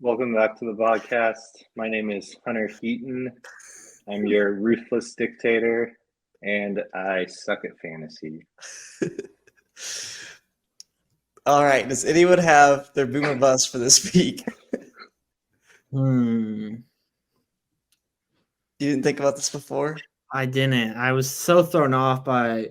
Welcome back to the podcast. My name is Hunter Heaton. I'm your ruthless dictator, and I suck at fantasy. All right. Does anyone have their boomer bust for this week? Hmm. You didn't think about this before? I didn't. I was so thrown off by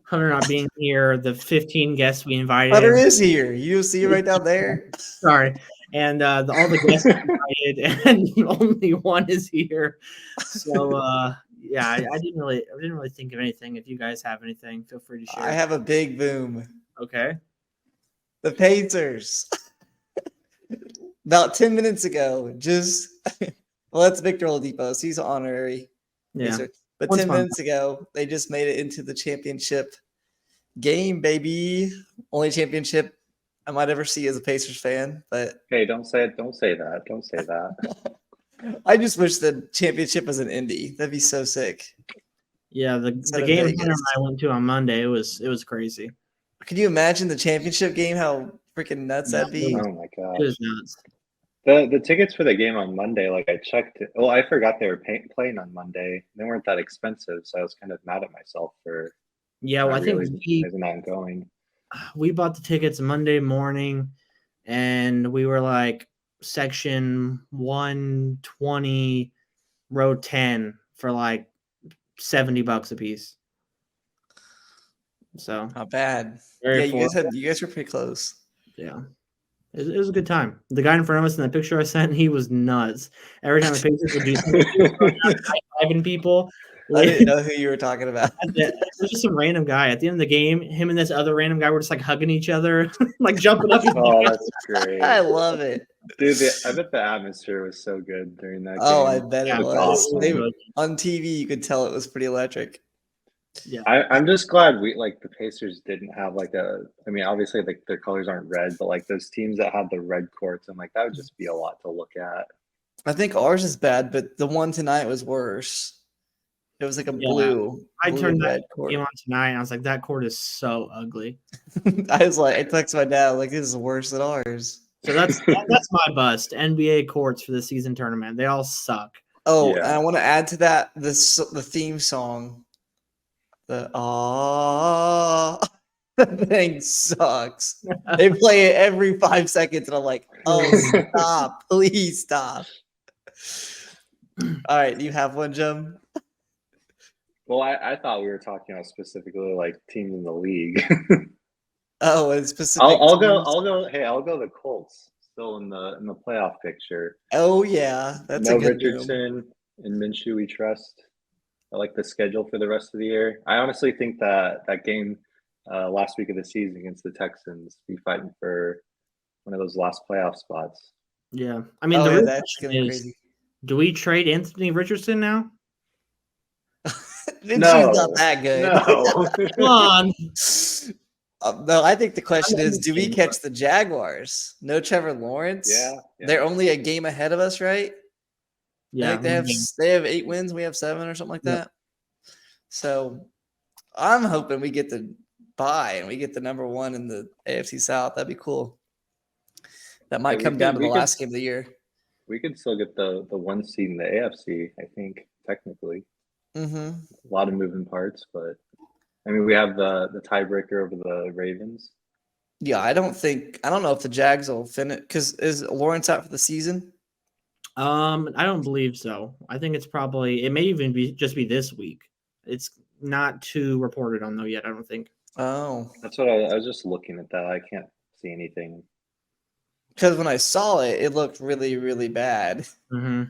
Hunter not being here, the 15 guests we invited. Hunter is here. You see it right down there. Sorry. And all the guests we invited, and only one is here. So yeah, I didn't really think of anything. If you guys have anything, feel free to share. I have a big boom. Okay. The Pacers. About 10 minutes ago, well, that's Victor Oladipo. So he's an honorary. Yeah. Pacer. But One's 10 fun. minutes ago, they just made it into the championship game, baby. Only championship I might ever see as a Pacers fan. But Hey, don't say it. Don't say that. Don't say that. I just wish the championship was an Indy. That'd be so sick. Yeah, the Instead of game Vegas. Hunter and I went to on Monday, it was crazy. Could you imagine the championship game? How freaking nuts that'd be. Oh my It was gosh. nuts. The tickets for the game on Monday, like I checked it. Well, I forgot they were playing on Monday. They weren't that expensive, so I was kind of mad at myself for Yeah, well, I think not going. we bought the tickets Monday morning, and we were like section 120, row 10 for like $70 a piece. So Not bad. very Yeah, you guys were pretty close. yeah. It was a good time. The guy in front of us in the picture I sent, he was nuts. Every time the Pacers would do something, he was high-fiving people. I didn't know who you were talking about. It was just some random guy. At the end of the game, him and this other random guy were just like hugging each other, like jumping up. Oh, that's great. I love it. Dude, I bet the atmosphere was so good during that Oh, game. I bet Yeah, it It was was. awesome. On TV, you could tell it was pretty electric. Yeah. I'm just glad the Pacers didn't have obviously like their colors aren't red, but like those teams that had the red courts and like that would just be a lot to look at. I think ours is bad, but the one tonight was worse. It was like a blue. I turned that red court. game on tonight, and I was like, that court is so ugly. I texted my dad like, this is worse than ours. So that's my bust. NBA courts for the season tournament. They all suck. Oh, Yeah. and I want to add to that the theme song. The that thing sucks. They play it every 5 seconds, and I'm like, oh, stop, please stop. All right, do you have one, Jim? Well, I thought we were talking about specifically like teams in the league. Oh, it's specific. I'll go the Colts still in the playoff picture. Oh yeah, that's no a good Richardson and Minshew we trust. I like the schedule for the rest of the year. I honestly think that game last week of the season against the Texans, be fighting for one of those last playoff spots. Yeah. I mean, the real that's question gonna be is, crazy. do we trade Anthony Richardson now? Minshew's not that good. No. Come on. No, I think the question is, do we catch the Jaguars? No Trevor Lawrence? Yeah. They're only a game ahead of us, right? Yeah. I think they have 8 wins, we have 7 or something like that. So I'm hoping we get the bye and we get the number 1 in the AFC South. That'd be cool. That might come down to the last game of the year. We could still get the 1 seed in the AFC, I think, technically. Mm-hmm. A lot of moving parts, but I mean, we have the tiebreaker over the Ravens. Yeah, I don't know if the Jags will finish, because is Lawrence out for the season? I don't believe so. I think it may even be this week. It's not too reported on though yet, I don't think. Oh. That's what I was just looking at that. I can't see anything. Because when I saw it, it looked really, really bad. Mm-hmm.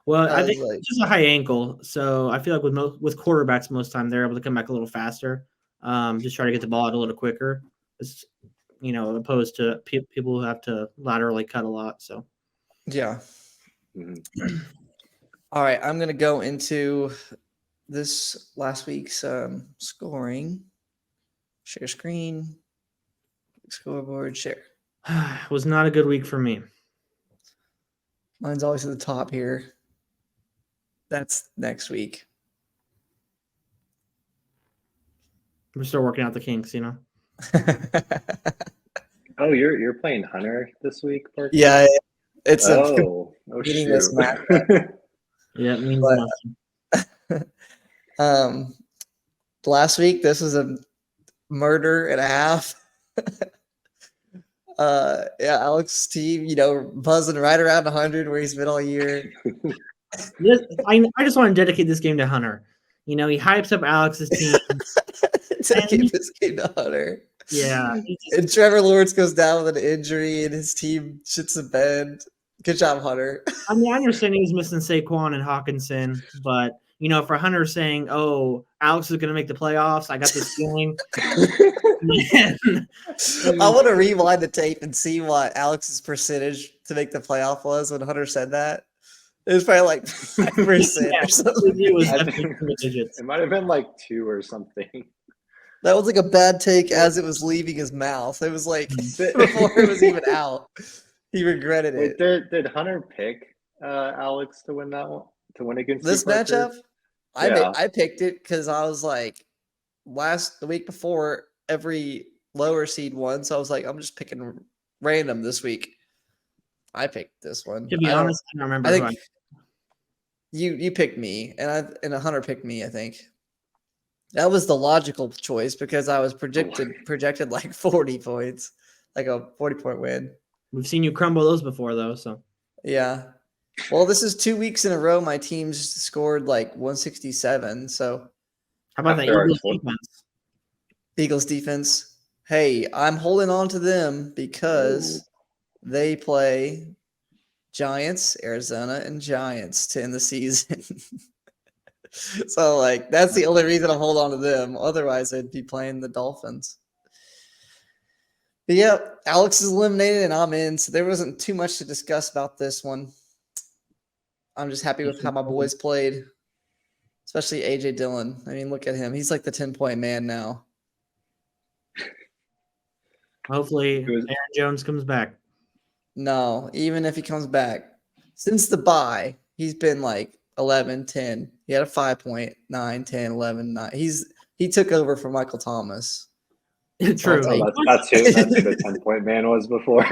Well, I think it's just a high ankle, so I feel like with quarterbacks, most time they're able to come back a little faster. Just try to get the ball out a little quicker, opposed to people who have to laterally cut a lot. So, yeah. Mm-hmm. All right, I'm gonna go into this last week's scoring. Share screen, scoreboard, share. It was not a good week for me. Mine's always at the top here. That's next week. We're still working out the kinks, Oh, you're playing Hunter this week, Parker? Yeah, It's a Oh meaningless shoot. matchup. Yeah, it means But nothing. Last week this was a murder and a half. Yeah, Alex's team, buzzing right around 100 where he's been all year. I just want to dedicate this game to Hunter. He hypes up Alex's team. Dedicate this game to Hunter. Yeah. And Trevor Lawrence goes down with an injury and his team shits the bed. Good job, Hunter. I mean, I understand he was missing Saquon and Hawkinson, but for Hunter saying, "Oh, Alex is going to make the playoffs," I got this feeling. I want to rewind the tape and see what Alex's percentage to make the playoff was when Hunter said that. It was probably like 5% or something. It was definitely digits. It might have been like 2 or something. That was like a bad take as it was leaving his mouth. It was like before it was even out. He regretted it. Wait, did Hunter pick Alex to win that one? To win against this matchup? Yeah. I picked it because I was like, the week before, every lower seed won. So I was like, I'm just picking random this week. I picked this one. To be honest, I don't remember. I think you picked me, and Hunter picked me. I think that was the logical choice because I was projected like 40 points, like a 40-point win. We've seen you crumble those before, though. So yeah. Well, this is 2 weeks in a row. My team's scored like 167. So how about that Eagles defense? Eagles defense. Hey, I'm holding on to them because they play Giants, Arizona, and Giants to end the season. So, like, that's the only reason I hold on to them. Otherwise, I'd be playing the Dolphins. But yeah, Alex is eliminated and I'm in. So there wasn't too much to discuss about this one. I'm just happy with how my boys played, especially AJ Dillon. I mean, look at him. He's like the 10-point man now. Hopefully, Aaron Jones comes back. No, even if he comes back, since the bye, he's been like 11, 10. He had a 5 point, 9, 10, 11, 9. He took over for Michael Thomas. True. That's who the 10-point man was before.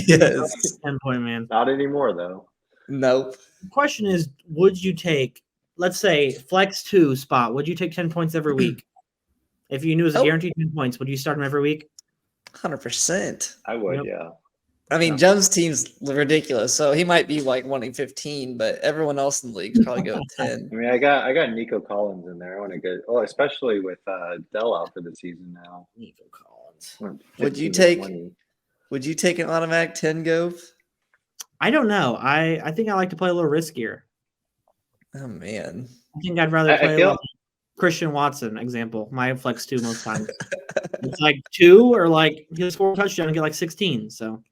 Yes. 10-point man. Not anymore, though. Nope. The question is, would you take, let's say, flex 2 spot? Would you take 10 points every week? If you knew it was a guaranteed 10 points, would you start him every week? 100%. I would, yeah. I mean, Jones' team's ridiculous, so he might be like wanting 15, but everyone else in the league probably go with 10. I mean, I got Nico Collins in there. I want to go. Oh, especially with Dell out for the season now. Nico Collins. Would you take an automatic 10 Gove? I don't know. I think I like to play a little riskier. Oh man, I think I'd rather play like Christian Watson example. My flex 2 most times. It's like 2 or like he'll score a touchdown and get like 16. So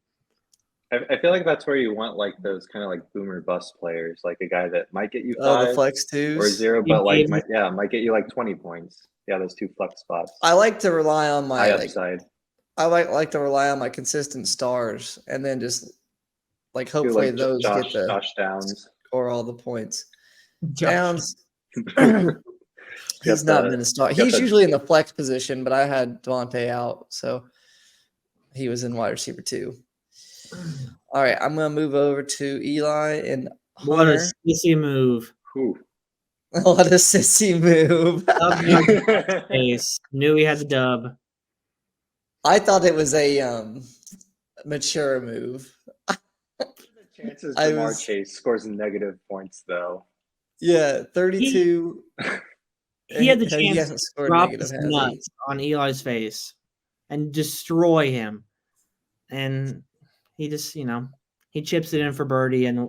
I feel like that's where you want like those kind of like boomer bust players, like a guy that might get you 5 the flex 2s or 0, but like might get you like 20 points. Yeah, those 2 flex spots. I like to rely on my upside. I like to rely on my consistent stars and then just like hopefully those get the Josh Downs score all the points. Downs. He's not been a star. He's usually in the flex position, but I had Devontae out, so he was in wide receiver 2. All right, I'm gonna move over to Eli and Hunter. What a sissy move! What a sissy move! Knew he had the dub. I thought it was a mature move. Chances Jamar Chase scores negative points though. Yeah, 32. He had the chance to drop his nuts on Eli's face and destroy him. And he just, he chips it in for birdie and,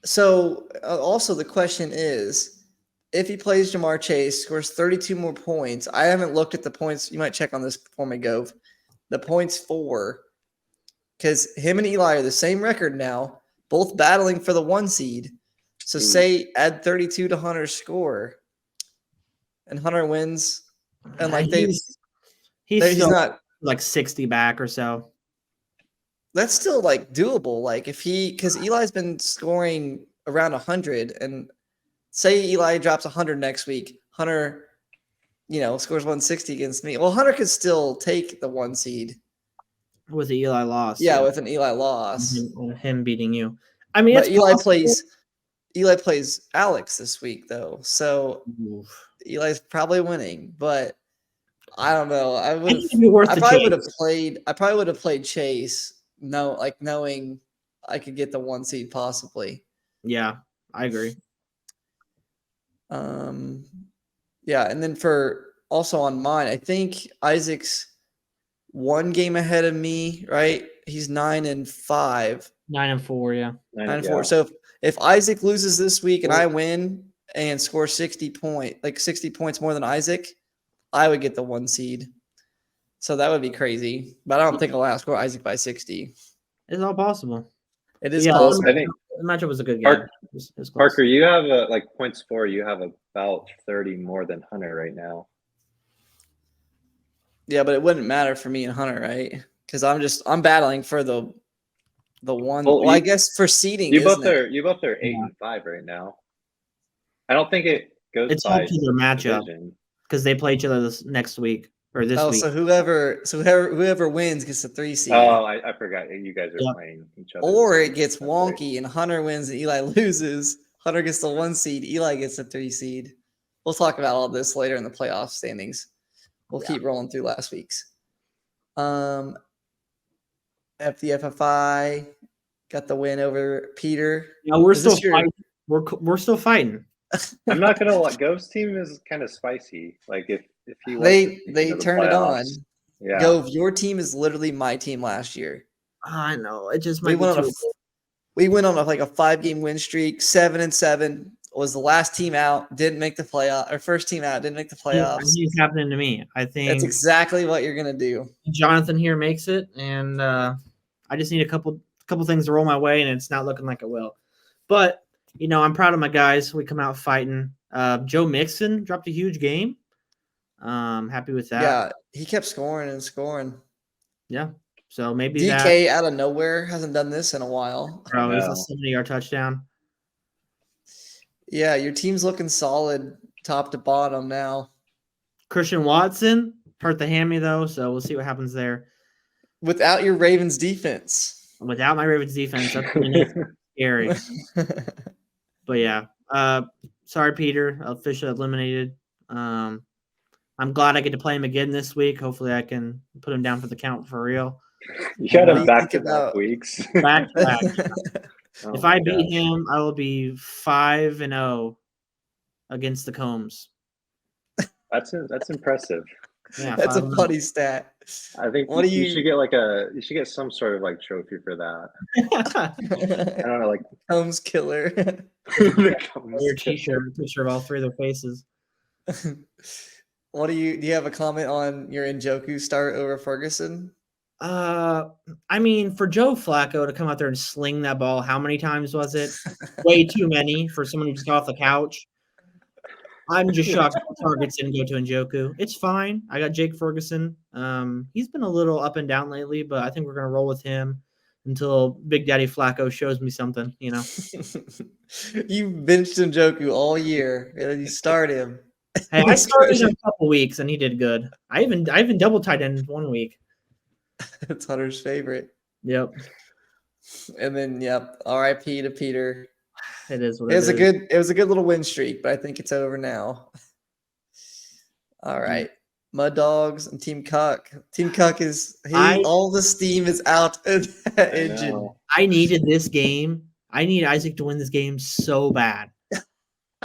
So, also the question is, if he plays Jamar Chase, scores 32 more points, I haven't looked at the points. You might check on this before me, Gove. The points for, because him and Eli are the same record now, both battling for the 1 seed. So say add 32 to Hunter's score, and Hunter wins, and like he's not like 60 back or so. That's still like doable. Like because Eli's been scoring around 100, and say Eli drops 100 next week, Hunter, scores 160 against me. Well, Hunter could still take the 1 seed. With the Eli loss. Yeah, with an Eli loss. Him beating you. I mean, But it's Eli plays Alex this week though, so Eli's probably winning. But I don't know. I probably would have played Chase. No, like knowing I could get the 1 seed possibly. Yeah, I agree. Yeah, and then for also on mine, I think Isaac's 1 game ahead of me, right? He's 9-5. 9-4, yeah. 9-4. So if Isaac loses this week and I win and score 60 points more than Isaac, I would get the 1 seed. So that would be crazy. But I don't think I'll outscore Isaac by 60. It's all possible. It is possible. I think the matchup was a good game. Parker, you have points for. You have about 30 more than Hunter right now. Yeah, but it wouldn't matter for me and Hunter, right? Because I'm battling for the one. Well, I guess for seeding. You both are 8-5 right now. I don't think it goes. It's up to their matchup because they play each other this next week or this week. So whoever wins gets the 3 seed. Oh, I forgot you guys are playing each other. Or it gets wonky and Hunter wins and Eli loses. Hunter gets the 1 seed. Eli gets the 3 seed. We'll talk about all this later in the playoff standings. We'll keep rolling through last week's. FDFFI got the win over Peter. Yeah, we're still fighting. We're still fighting. I'm not gonna lie. Ghost team is kind of spicy. Like if he they turned it on. Yeah. Gove, your team is literally my team last year. I know. It just we went on like a 5-game win streak. 7-7 was the last team out. Didn't make the playoff. Or first team out. Didn't make the playoffs. It's happening to me. I think that's exactly what you're gonna do. Jonathan here makes it, and I just need a couple things to roll my way, and it's not looking like it will. But I'm proud of my guys. We come out fighting. Joe Mixon dropped a huge game. Happy with that. Yeah, he kept scoring and scoring. Yeah. So maybe DK out of nowhere hasn't done this in a while. Bro, it was a 70-yard touchdown. Yeah, your team's looking solid top to bottom now. Christian Watson hurt the hammy though, so we'll see what happens there. Without your Ravens defense. Without my Ravens defense, that's scary. But yeah, sorry, Peter, officially eliminated. I'm glad I get to play him again this week. Hopefully, I can put him down for the count for real. You got him back-to-back weeks. Back-to-back. If I beat him, I will be 5-0 against the Combs. That's impressive. Yeah, that's a funny stat. I think you should get some sort of trophy for that. I don't know, Combs killer. Your t-shirt, picture of all 3 of their faces. Do you have a comment on your Njoku start over Ferguson? I mean, for Joe Flacco to come out there and sling that ball, how many times was it? Way too many for someone who just got off the couch. I'm just shocked targets didn't go to Njoku. It's fine. I got Jake Ferguson. He's been a little up and down lately, but I think we're gonna roll with him until Big Daddy Flacco shows me something. You benched Njoku all year, and you start him. Hey, I started him a couple weeks, and he did good. I even double tight end 1 week. That's Hunter's favorite. Yep. And then R.I.P. to Peter. It is what it is. It was a good little win streak, but I think it's over now. All right. Mud Dogs and Team Cuck. Team Cuck all the steam is out of that engine. I needed this game. I need Isaac to win this game so bad.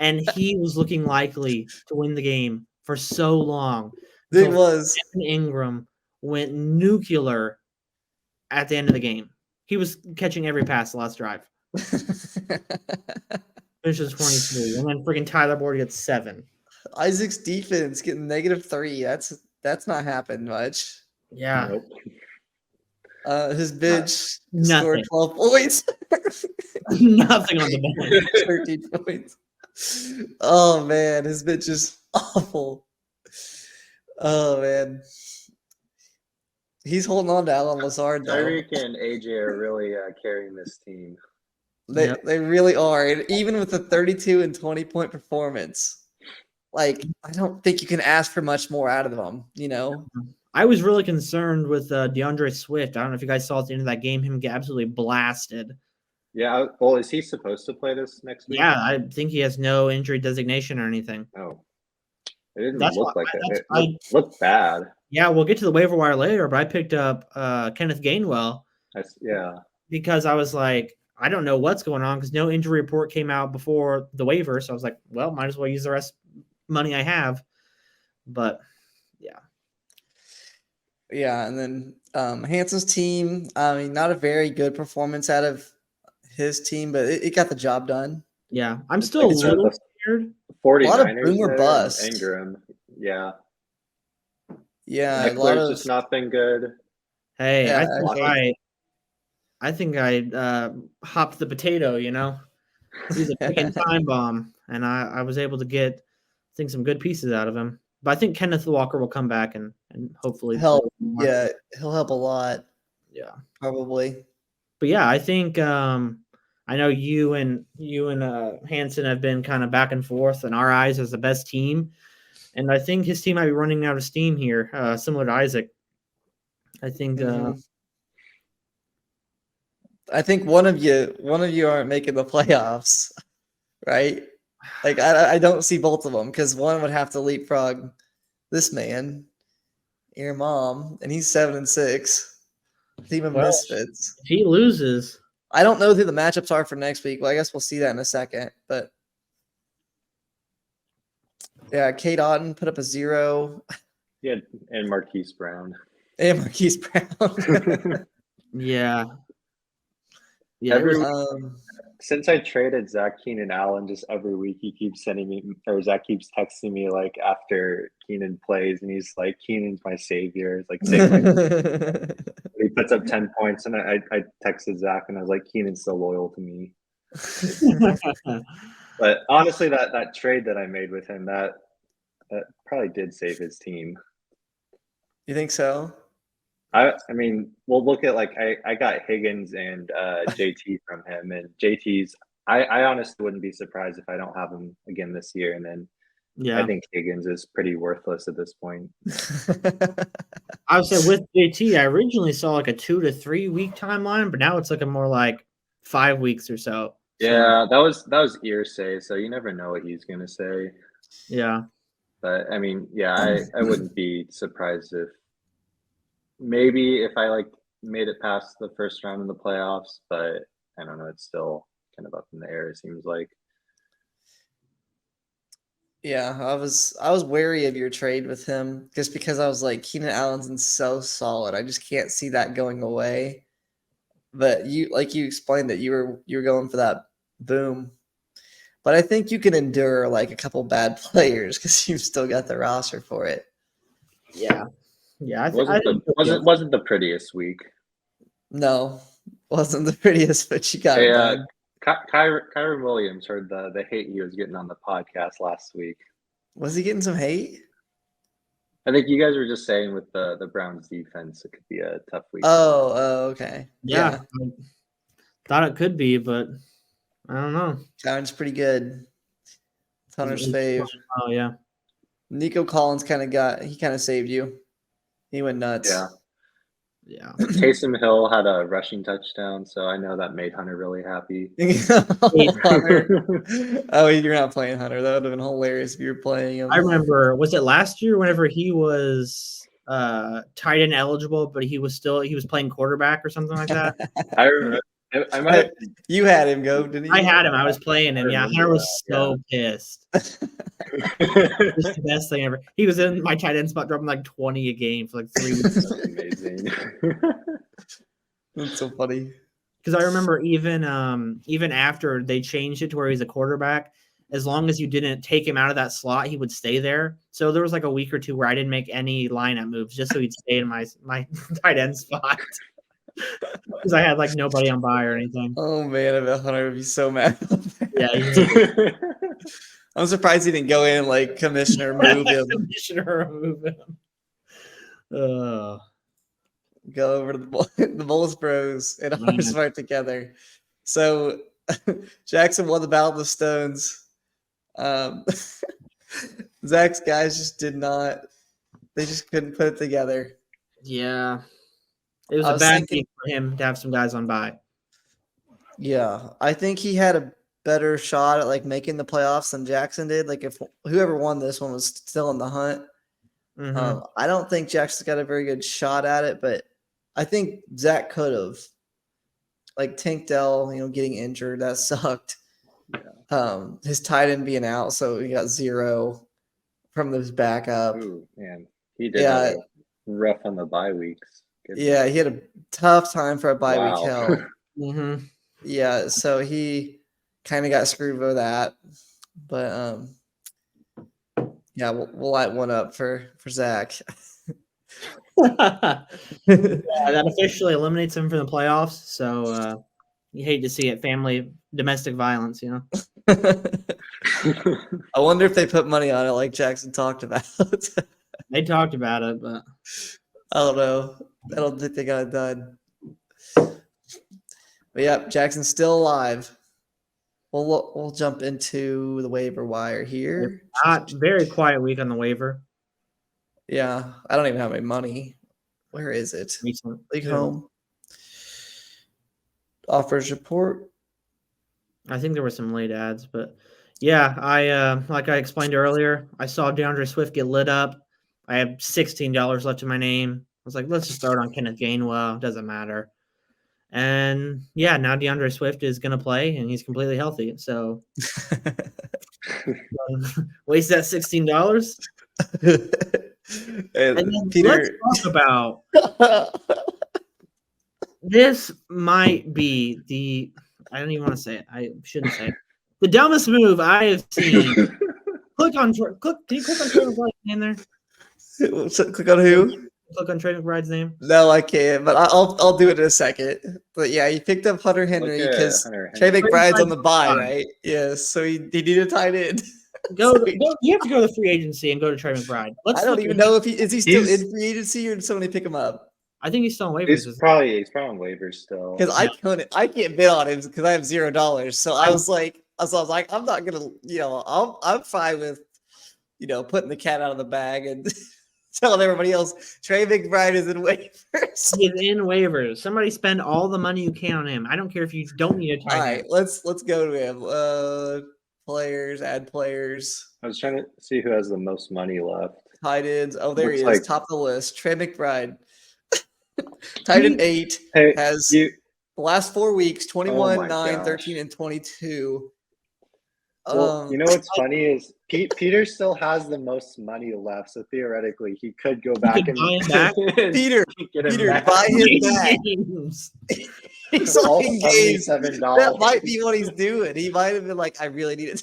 And he was looking likely to win the game for so long. It was. Evan Ingram went nuclear at the end of the game. He was catching every pass the last drive. Finishes 23, and then freaking Tyler Boyd gets 7. Isaac's defense getting -3. That's not happened much. Yeah. Nope. His bench scored 12 points. Nothing on the bench. 13 points. Oh man, his bench is awful. Oh man. He's holding on to Alan Lazard though. Tyreek and AJ are really carrying this team. They really are. And even with a 32 and 20 point performance, I don't think you can ask for much more out of them, I was really concerned with DeAndre Swift. I don't know if you guys saw at the end of that game him get absolutely blasted. Yeah. Well, is he supposed to play this next week? Yeah, I think he has no injury designation or anything. Oh, it didn't That's look why like it. It looked bad. Yeah, we'll get to the waiver wire later, but I picked up Kenneth Gainwell Yeah. because I was like, I don't know what's going on because no injury report came out before the waiver. So I was like, well, might as well use the rest money I have. But yeah. Yeah, and then Hanson's team, I mean, not a very good performance out of his team, but it got the job done. Yeah, I'm still a little scared. 49ers a lot of boomer bust. Ingram. Yeah. Yeah, Eckler's just not been good. Hey, Yeah, I think I hopped the potato, you know. He's a freaking time bomb, and I was able to get, I think, some good pieces out of him. But I think Kenneth Walker will come back and hopefully help. Yeah, he'll help a lot. Yeah, probably. But yeah, I think I know you and Hanson have been kind of back and forth in our eyes as the best team, and I think his team might be running out of steam here, similar to Isaac. I think. I think one of you aren't making the playoffs, right? Like I don't see both of them because one would have to leapfrog this man, your mom, and he's 7-6. Team of misfits. If he loses, I don't know who the matchups are for next week. Well, I guess we'll see that in a second. But yeah, Kate Otten put up a 0. Yeah, and Marquise Brown. And Marquise Brown. Yeah. Since I traded Zach Keenan Allen, just every week he keeps sending me, or Zach keeps texting me like after Keenan plays, and he's like, "Keenan's my savior." It's like he puts up 10 points, and I texted Zach, and I was like, "Keenan's still loyal to me." But honestly, that trade that I made with him, that probably did save his team. You think so? I mean, we'll look at like I got Higgins and JT from him, and JT's. I honestly wouldn't be surprised if I don't have him again this year, and then I think Higgins is pretty worthless at this point. I would say with JT, I originally saw like a 2 to 3 week timeline, but now it's looking more like 5 weeks or so. Yeah, that was Irsay, so you never know what he's gonna say. Yeah, but I mean, yeah, I wouldn't be surprised if. Maybe if I like made it past the first round in the playoffs, but I don't know. It's still kind of up in the air. It seems like. Yeah, I was wary of your trade with him just because I was like Keenan Allen's so solid. I just can't see that going away. But you explained that you were going for that boom. But I think you can endure like a couple bad players because you've still got the roster for it. Yeah. Yeah, wasn't the prettiest week. No, wasn't the prettiest, but you got it done. Kyron Williams heard the hate he was getting on the podcast last week. Was he getting some hate? I think you guys were just saying with the Browns defense, it could be a tough week. Oh, okay. Yeah. Thought it could be, but I don't know. Kyron's pretty good. Hunter's fave. Oh yeah. Nico Collins kind of saved you. He went nuts. Yeah. Taysom Hill had a rushing touchdown, so I know that made Hunter really happy. Oh, you're not playing Hunter. That would have been hilarious if you were playing him. I remember, was it last year whenever he was tight end eligible, but he was playing quarterback or something like that? I remember. You had him go, didn't you? I had him. I was playing him. Yeah, Hunter was so pissed. It was the best thing ever. He was in my tight end spot, dropping like 20 a game for like 3 weeks. That's amazing. That's so funny. Because I remember even after they changed it to where he's a quarterback, as long as you didn't take him out of that slot, he would stay there. So there was like a week or two where I didn't make any lineup moves just so he'd stay in my tight end spot. Because I had like nobody on bye or anything. Oh man, I bet Hunter would be so mad. Yeah, I'm surprised he didn't go in and like commissioner move him. Go over to the Bulls Bros and Hunter Smart together. So Jackson won the Battle of the Stones. Zach's guys just did not. They just couldn't put it together. Yeah. It was I a was bad thinking, week for him to have some guys on bye. yeah, I think he had a better shot at like making the playoffs than Jackson did. Like if whoever won this one was still in the hunt. Mhm. I don't think Jackson's got a very good shot at it, but I think Zach could have. Like Tank Dell, getting injured, that sucked. His tight end being out, so he got 0 from his backup. Ooh, man, he did have Yeah, a rough on the bye weeks. yeah, he had a tough time for a bye week Wow. hell. Mhm. Yeah, so he kind of got screwed with that. But yeah, we'll light one up for Zach. Yeah, that officially eliminates him from the playoffs. So you hate to see it. Domestic violence, I wonder if they put money on it like Jackson talked about. They talked about it, but I don't know. I don't think they got it done. But yeah, Jackson's still alive. We'll jump into the waiver wire here. not very quiet week on the waiver. Yeah, I don't even have my money. Where is it? Recent. League home. Offers report. I think there were some late ads, but yeah, I like I explained earlier, I saw DeAndre Swift get lit up. I have $16 left in my name. I was like, let's just start on Kenneth Gainwell. Doesn't matter. And yeah, now DeAndre Swift is going to play, and he's completely healthy. So waste that $16. And then Peter, let's talk about this. Might be the I don't even want to say it. I shouldn't say it. The dumbest move I have seen. Can you click on Trey McBride's name there? Click on who? Click on Trey McBride's name. No, I can't. But I'll do it in a second. But yeah, he picked up Hunter Henry because Trey McBride's on the bye, right? Yes, so he needed a tight end. Go. You have to go to the free agency and go to Trey McBride. I don't even know if is he still in free agency or did somebody pick him up? I think he's still on waivers. He's probably on waivers still. Because I can't bid on him because I have $0. So I was like, I'm not gonna, I'm fine with, putting the cat out of the bag and telling everybody else Trey McBride is in waivers. He's in waivers. Somebody spend all the money you can on him. I don't care if you don't need a tight end. All right, let's go to him. Players, add players. I was trying to see who has the most money left. Tight ends. Oh, there Looks he is, like- top of the list. Trey McBride. Tight end 8 has the last 4 weeks 21, 9, 13, and 22. Well, you know what's funny is Peter still has the most money left, so theoretically he could go back and buy him back. Peter, buy him back. He's like engaged. That might be what he's doing. He might have been like, I really need it.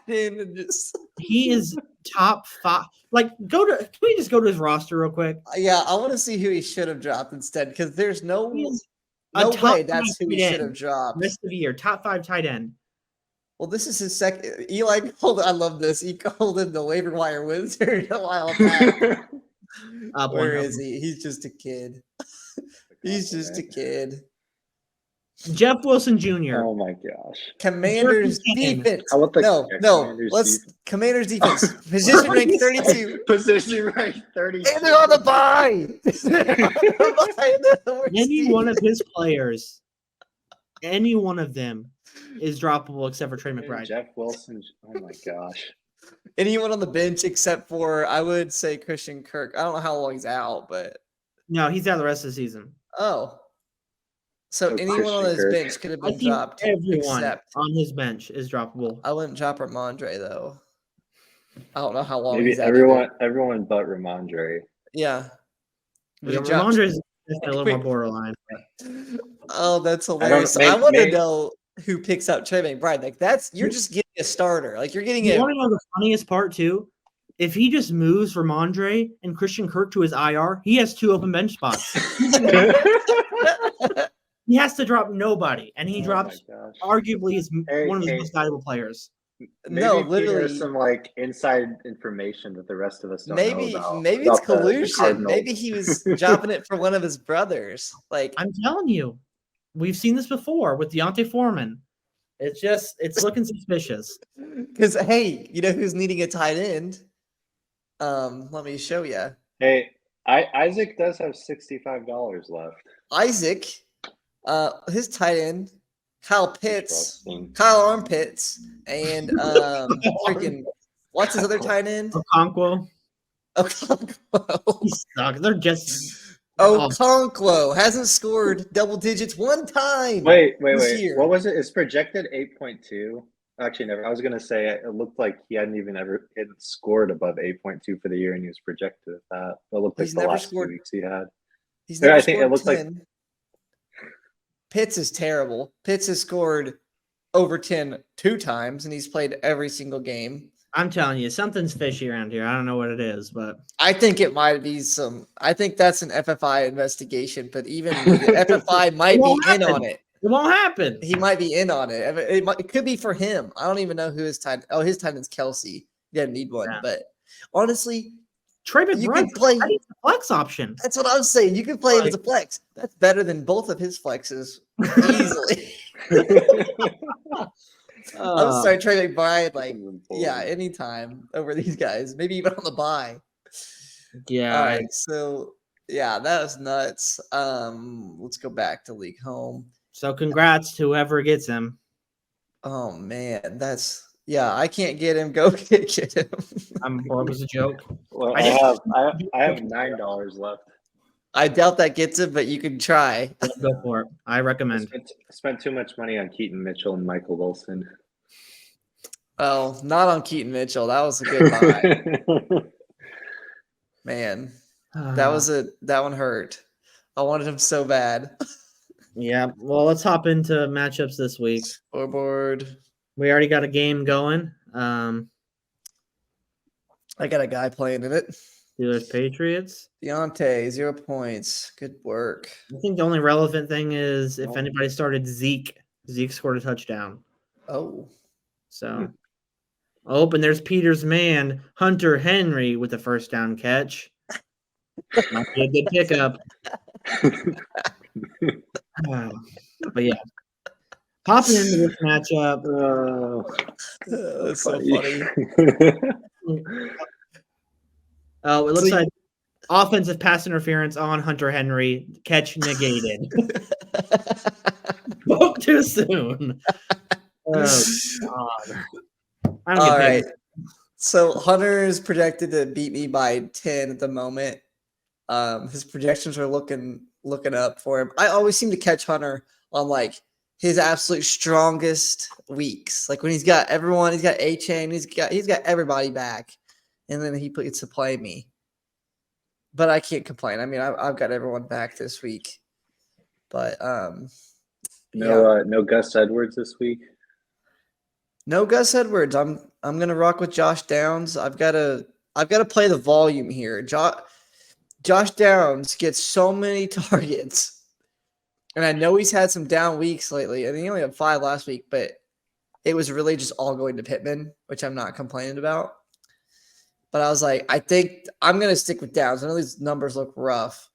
And just He is top 5. Like, can we just go to his roster real quick? Yeah, I want to see who he should have dropped instead because there's no way that's who he should have dropped. Rest of the year, top 5 tight end. Well, this is his second. Eli, I love this. He called him the waiver wire wizard a while back. Where is he? He's just a kid. He's just a kid. Jeff Wilson Jr. Oh my gosh. Commanders defense. How about Commanders defense. Position rank 32. Position rank 32. And they're on the bye. Any one of his players, any one of them is droppable except for Trey McBride. Jeff Wilson. Oh my gosh. Anyone on the bench except for, I would say, Christian Kirk. I don't know how long he's out, but. No, he's out the rest of the season. Oh. So anyone on his bench could have been dropped. Everyone on his bench is droppable. I wouldn't drop Ramondre though. I don't know how long. Maybe he's everyone but Ramondre. Yeah. Ramondre is a little more borderline. Oh, that's hilarious. I want to know who picks up Trey McBride. Like you're just getting a starter. Like you're getting You want to know the funniest part too? If he just moves Ramondre and Christian Kirk to his IR, he has 2 open bench spots. He has to drop nobody, and he drops arguably one of his most valuable players. Literally some like inside information that the rest of us don't know about. Maybe it's collusion. Maybe he was dropping it for one of his brothers. Like I'm telling you, we've seen this before with Deontay Foreman. It's looking suspicious. Because hey, you know who's needing a tight end? Let me show you. Hey, Isaac does have $65 left. Isaac, his tight end, Kyle Pitts, Interesting. Kyle Armpits, and freaking what's his other tight end? Okonkwo. Okonkwo. He sucks. They're just Okonkwo hasn't scored double digits one time. Wait. this year. What was it? It's projected 8.2. Actually, never. I was gonna say it looked like he hadn't scored above 8.2 for the year, and he was projected at that. It looked like He's the never last scored- 2 weeks he had. He's Yeah, never I think it scored looks like- 10. Pitts is terrible. Pitts has scored over 10 2 times, and he's played every single game. I'm telling you, something's fishy around here. I don't know what it is, but I think it might be I think that's an FFI investigation, but even the FFI might be won't in happen. on it. it won't happen. He might be in on it. It could be for him. I don't even know who his tight. Oh, his tight end's Kelsey. He doesn't need one, Yeah. but honestly, Trey you McBride, can play. I need the flex option. That's what I'm saying. You can play him as a flex. That's better than both of his flexes easily. I'm sorry, Trey McBride. Yeah, anytime over these guys. Maybe even on the bye. Yeah. All right, so yeah, that was nuts. Let's go back to League Home. So congrats to whoever gets him. Oh man, I can't get him. Go get him. It was a joke. Well, I I have $9 left. I doubt that gets him, but you can try. Go for it. I I recommend. spent too much money on Keaton Mitchell and Michael Wilson. Oh, not on Keaton Mitchell. That was a good buy. Man, that one hurt. I wanted him so bad. Yeah. Well, let's hop into matchups this week. Scoreboard. We already got a game going. I got a guy playing in it. Steelers Patriots. Deontay, 0 points. Good work. I think the only relevant thing is if anybody started Zeke. Zeke scored a touchdown. Oh. So, and there's Peter's man, Hunter Henry, with the first down catch. Might be a good pickup. But yeah, hopping into this matchup. That's so funny. Oh, it looks like offensive pass interference on Hunter Henry. Catch negated. Spoke too soon. Oh, God. All right. So Hunter is projected to beat me by 10 at the moment. His projections are looking up for him. I always seem to catch Hunter on like his absolute strongest weeks. Like when he's got everyone, he's got A-Chain, he's got everybody back. And then he gets to play me. But I can't complain. I mean, I've got everyone back this week. But no Gus Edwards this week. No Gus Edwards. I'm gonna rock with Josh Downs. I've got to play the volume here. Josh Downs gets so many targets, and I know he's had some down weeks lately. And he only had 5 last week, but it was really just all going to Pittman, which I'm not complaining about. But I was like, I think I'm gonna stick with Downs. I know these numbers look rough,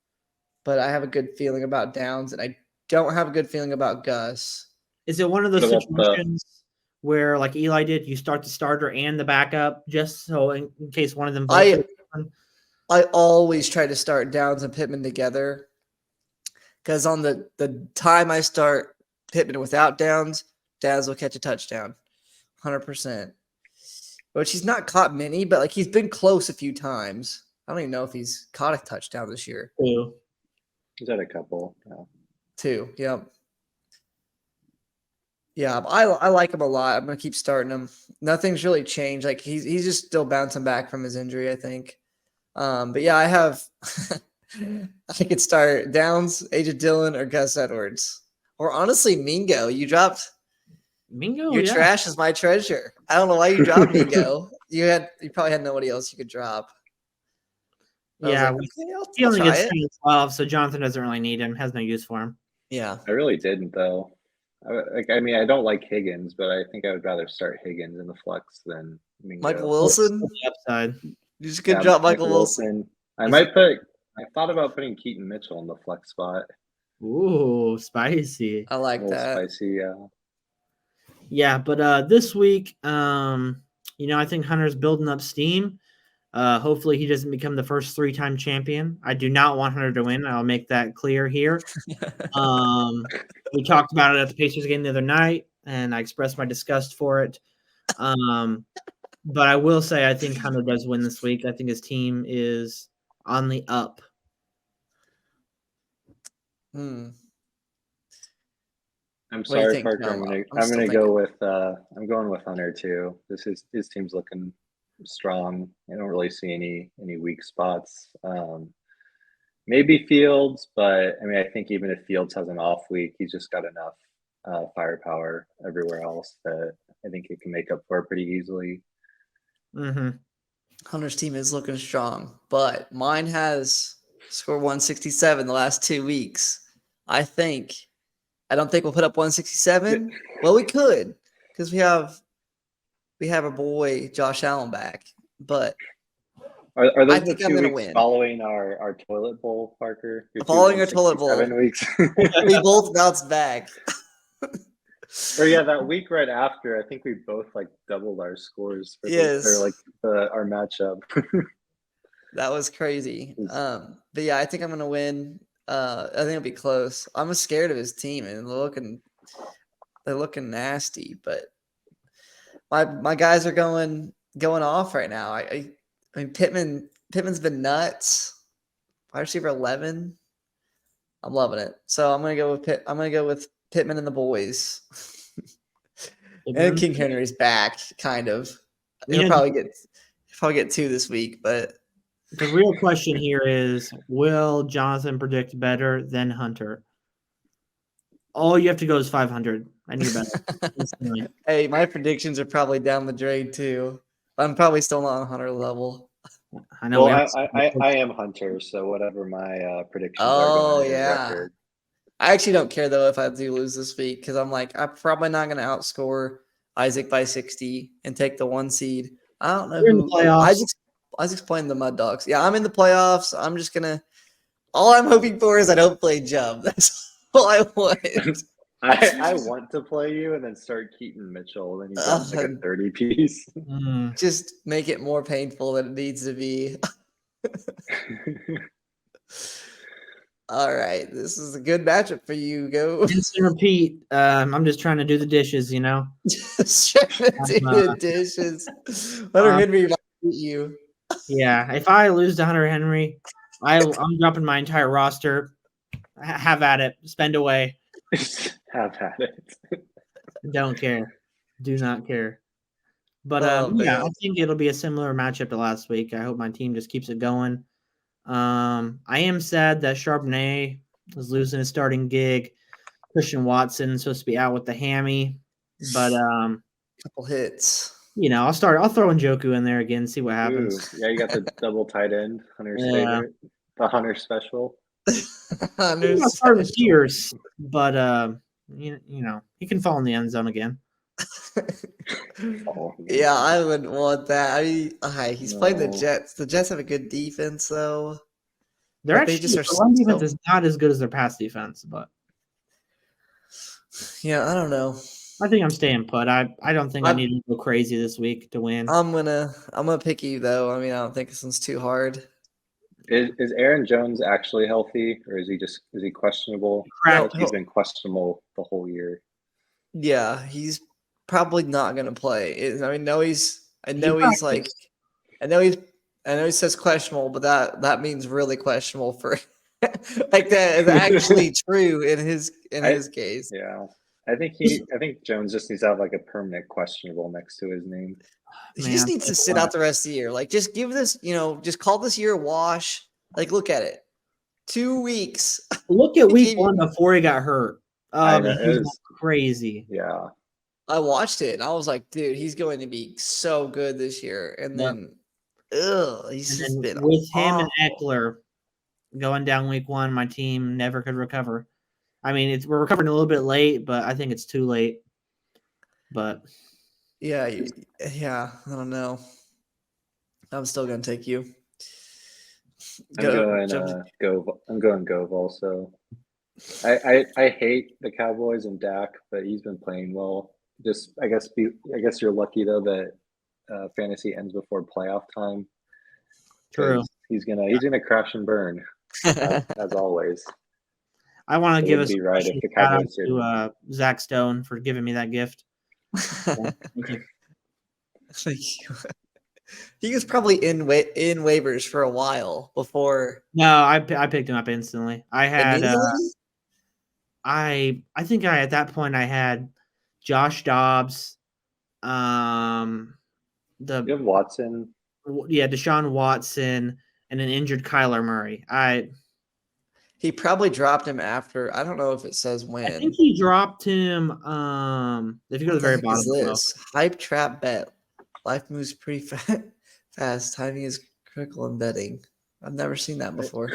but I have a good feeling about Downs, and I don't have a good feeling about Gus. Is it one of those situations where, like Eli did, you start the starter and the backup just so in case one of them? I always try to start Downs and Pittman together because on the time I start Pittman without Downs will catch a touchdown, 100%. Which he's not caught many, but like he's been close a few times. I don't even know if he's caught a touchdown this year. 2. He's had a couple. 2. Yep. Yeah, I like him a lot. I'm gonna keep starting him. Nothing's really changed. Like he's just still bouncing back from his injury, I think. But yeah, I have. I could start Downs, AJ Dillon, or Gus Edwards, or honestly Mingo. You dropped Mingo. Your trash is my treasure. I don't know why you dropped Mingo. You probably had nobody else you could drop. Yeah, like, he only gets 12, so Jonathan doesn't really need him. Has no use for him. Yeah, I really didn't though. I mean, I don't like Higgins, but I think I would rather start Higgins in the flex than Mingo. Michael Wilson. Upside. You just could drop Michael Wilson. I thought about putting Keaton Mitchell in the flex spot. Ooh, spicy. I like that. Spicy, yeah. Yeah, but this week, I think Hunter's building up steam. Hopefully he doesn't become the first 3-time champion. I do not want Hunter to win. I'll make that clear here. We talked about it at the Pacers game the other night, and I expressed my disgust for it. But I will say I think Hunter does win this week. I think his team is on the up. I'm What do you sorry, think, Parker. Tom? I'm gonna go with I'm going with Hunter too. His team's looking strong. I don't really see any weak spots. Maybe Fields, but I mean I think even if Fields has an off week, he's just got enough firepower everywhere else that I think he can make up for it pretty easily. Mm-hmm. Hunter's team is looking strong, but mine has scored 167 the last 2 weeks. I don't think we'll put up 167. Well, we could because we have our boy Josh Allen back, but Are those I the think I'm 2 gonna weeks win. following our toillet bowl, Parker? Following our toilet bowl. 7 weeks. We both bounced back. Or yeah, that week right after, I think we both like doubled our scores for our matchup. That was crazy. But yeah, I think I'm gonna win. I think it'll be close. I'm scared of his team, and they're looking nasty. But my guys are going off right now. I mean Pittman's been nuts. Wide receiver 11. I'm loving it. So I'm gonna go with I'm gonna go with Pittman and the boys. And King Henry's back, kind of. He'll probably get 2 this week, but the real question here is, will Jonathan predict better than Hunter? All you have to go is 500. I need better. Hey, my predictions are probably down the drain too. I'm probably still not on Hunter level. I know. Well, I am Hunter, so whatever my predictions are Oh going yeah. record. I actually don't care though if I do lose this week because I'm probably not going to outscore Isaac by 60 and take the 1 seed. I don't know You're in the playoffs. Isaac's playing the Mud Dogs. Yeah, I'm in the playoffs. I'm just gonna. All I'm hoping for is I don't play Jub. That's all I want. I want to play you and then start Keaton Mitchell, then you got like a 30 piece. Just make it more painful than it needs to be. All right, this is a good matchup for you. Go. Instant repeat. I'm just trying to do the dishes, you know. Just trying to do the dishes. Hunter Henry might beat you. Yeah, if I lose to Hunter Henry, I'm dropping my entire roster. Have at it. Spend away. Have at it. Don't care. Do not care. But I think it'll be a similar matchup to last week. I hope my team just keeps it going. I am sad that Charbonnet is losing his starting gig. Christian Watson is supposed to be out with the hammy, but couple hits. I'll throw Njoku in there again, see what happens. Ooh, yeah, you got the double tight end, Hunter's favorite, the Hunter special. Hunter's starting Pierce, but he can fall in the end zone again. Yeah, I wouldn't want that. I mean, he's playing the Jets. The Jets have a good defense, though. Their run defense is not as good as their pass defense, but yeah, I don't know. I think I'm staying put. I don't think I need to go crazy this week to win. I'm gonna pick you though. I mean, I don't think this one's too hard. Is Aaron Jones actually healthy, or is he questionable? He's been questionable the whole year. Yeah, he's probably not gonna play. I know he says questionable, but that means really questionable for like that is actually true in his case. Yeah. I think Jones just needs to have like a permanent questionable next to his name. He just needs to sit out the rest of the year. Like, just give this, just call this year a wash. Like, look at it. 2 weeks. Look at week 1 before he got hurt. It was crazy. Yeah. I watched it and I was like, dude, he's going to be so good this year. And then, he's just been with him and Eckler going down week 1. My team never could recover. I mean, we're recovering a little bit late, but I think it's too late. But yeah, I don't know. I'm still gonna take you. I'm going Gove also. I hate the Cowboys and Dak, but he's been playing well. I guess you're lucky though that fantasy ends before playoff time. True. 'cause he's gonna crash and burn as always. I want to It give would a be right if special the shout out Cowboys did. to Zach Stone for giving me that gift. Thank you. Thank you. He was probably in waivers for a while before. No, I picked him up instantly. I had Immediately? I think at that point I had Josh Dobbs, You have Watson. Deshaun Watson, and an injured Kyler Murray. He probably dropped him after. I don't know if it says when. I think he dropped him. If you go to the very What the heck is bottom, this hype trap bet? Life moves pretty fast. Timing is critical in betting. I've never seen that before.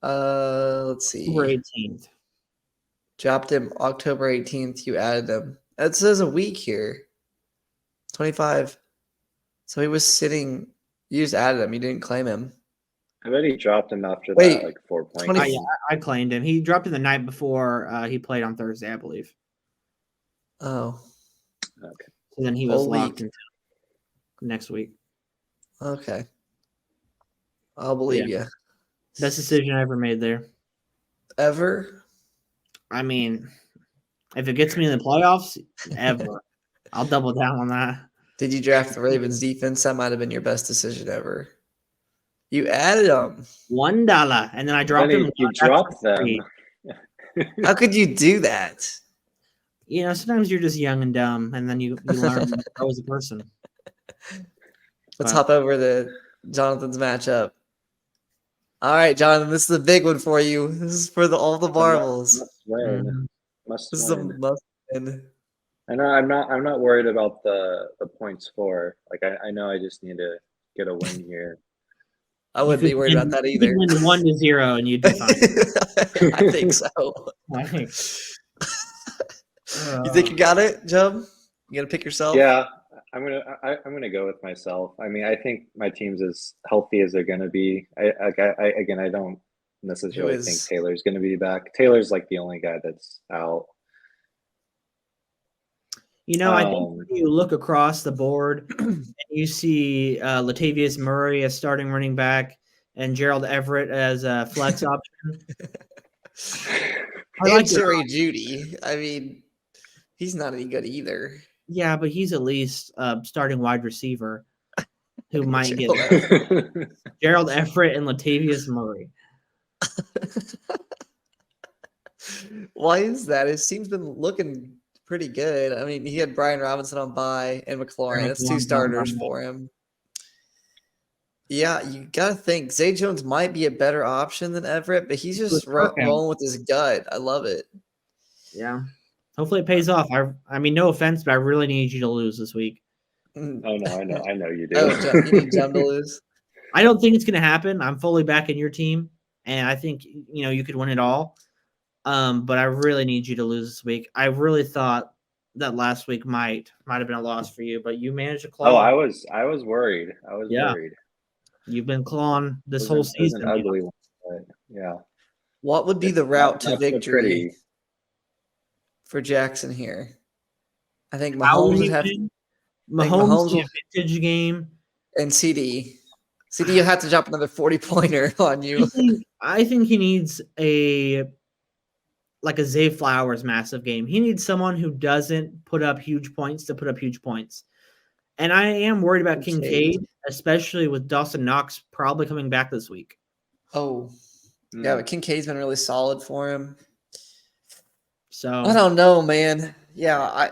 Let's see. October 18th. Dropped him October 18th. You added him. It says a week here. 25. So he was sitting. You just added him. You didn't claim him. I bet he dropped him after Wait, that, like 4 points. 20 I claimed him. He dropped him the night before he played on Thursday, I believe. Oh, Okay. So then he was Whole locked week. until next week. okay. I'll believe you. Best decision I ever made there. Ever? I mean, if it gets me in the playoffs, ever. I'll double down on that. Did you draft the Ravens defense? That might have been your best decision ever. You added them. $1, and then I dropped Then him. you dropped them. How could you do that? You know, sometimes you're just young and dumb, and then you learn to grow as a person. Let's Wow. hop over to Jonathan's matchup. All right, Jonathan, this is a big one for you. This is for all the marbles. Must win. Mhm. Must This is a win. must win. I know I'm not worried about the points for. Like I know I just need to get a win here. I wouldn't be worried about that You could either. win 1-0, and you'd be fine. I think so. Like, You think you got it, Jub? You gonna pick yourself? Yeah, I'm gonna go with myself. I mean, I think my team's as healthy as they're gonna be. I don't necessarily think Taylor's gonna be back. Taylor's like the only guy that's out. You know, I think when you look across the board and you see Latavius Murray as starting running back and Gerald Everett as a flex option. I like Jerry Judy. I mean, he's not any good either. Yeah, but he's at least starting wide receiver who might get Gerald Everett and Latavius Murray. Why is that? His team's been looking pretty good. I mean, he had Brian Robinson on bye and McLaurin. That's two starters for him. Yeah, you got to think Zay Jones might be a better option than Everett, but he's just rolling with his gut. I love it. Yeah. Hopefully it pays off. I mean, no offense, but I really need you to lose this week. Oh no, I know you do. Oh, you need Jum to lose. I don't think it's going to happen. I'm fully backing your team, and I think you could win it all. But I really need you to lose this week. I really thought that last week might have been a loss for you, but you managed to claw. Oh, I was worried. I was worried. You've been clawing this whole season. It was an ugly one, but yeah. What would be the route to victory for Jackson here? I think Mahomes would have Mahomes in a vintage game, and CD. CD, you have to drop another 40-pointer on you. I think he needs a Zay Flowers massive game. He needs someone who doesn't put up huge points to put up huge points. And I am worried about Kincaid, especially with Dawson Knox probably coming back this week. Oh, yeah, but Kincaid's been really solid for him. So I don't know, man. Yeah,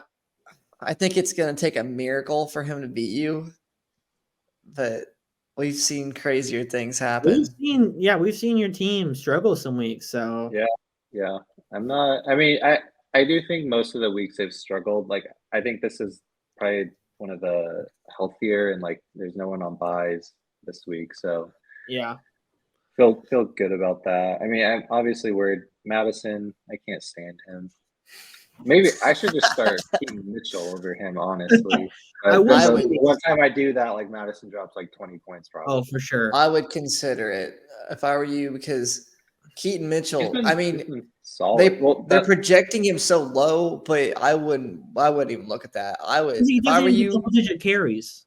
I think it's going to take a miracle for him to beat you. But we've seen crazier things happen. We've seen your team struggle some weeks. So yeah. I do think most of the weeks they've struggled. Like, I think this is probably one of the healthier, and like there's no one on buys this week. So yeah. Feel good about that. I mean, I'm obviously worried. Madison, I can't stand him. Maybe I should just start Keaton Mitchell over him, honestly. One time I do that, like Madison drops like 20 points probably. Oh, for sure. I would consider it if I were you, because Keaton Mitchell, they're projecting him so low, but I wouldn't even look at that. If I were you, double-digit carries.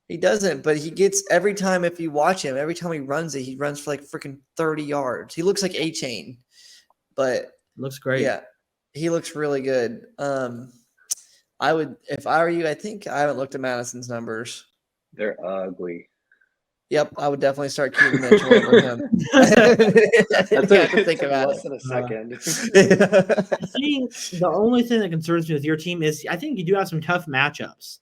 He doesn't, but he gets every time if you watch him, every time he runs it, he runs for like freaking 30 yards. He looks like A-Chain. But Looks great. yeah, he looks really good. I would, if I were you, I think I haven't looked at Madison's numbers. They're ugly. Yep, I would definitely start Keaton Mitchell over him. I That's have to think about less it. than a second. I think the only thing that concerns me with your team is I think you do have some tough matchups.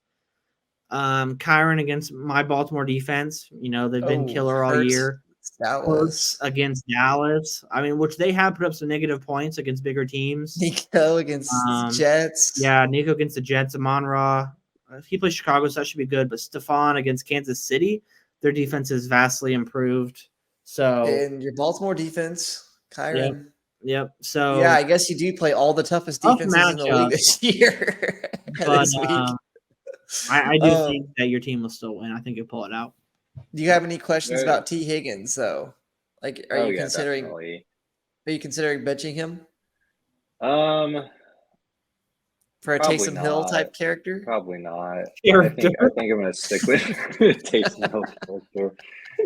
Kyron against my Baltimore defense, they've been killer all year. Dallas against Dallas. I mean, which they have put up some negative points against bigger teams. Nico against Jets. Yeah, Nico against the Jets. Amon-Ra. If he plays Chicago, so that should be good. But Stephon against Kansas City, their defense is vastly improved. So and your Baltimore defense, Kyron. Yep. So yeah, I guess you do play all the toughest defenses in the league this year. But this week. I do think that your team will still win. I think you'll pull it out. Do you have any questions about T. Higgins though? Like, are you considering? Definitely. Are you considering benching him? For a Taysom Hill type character? Probably not. I think I'm gonna stick with Taysom Hill character.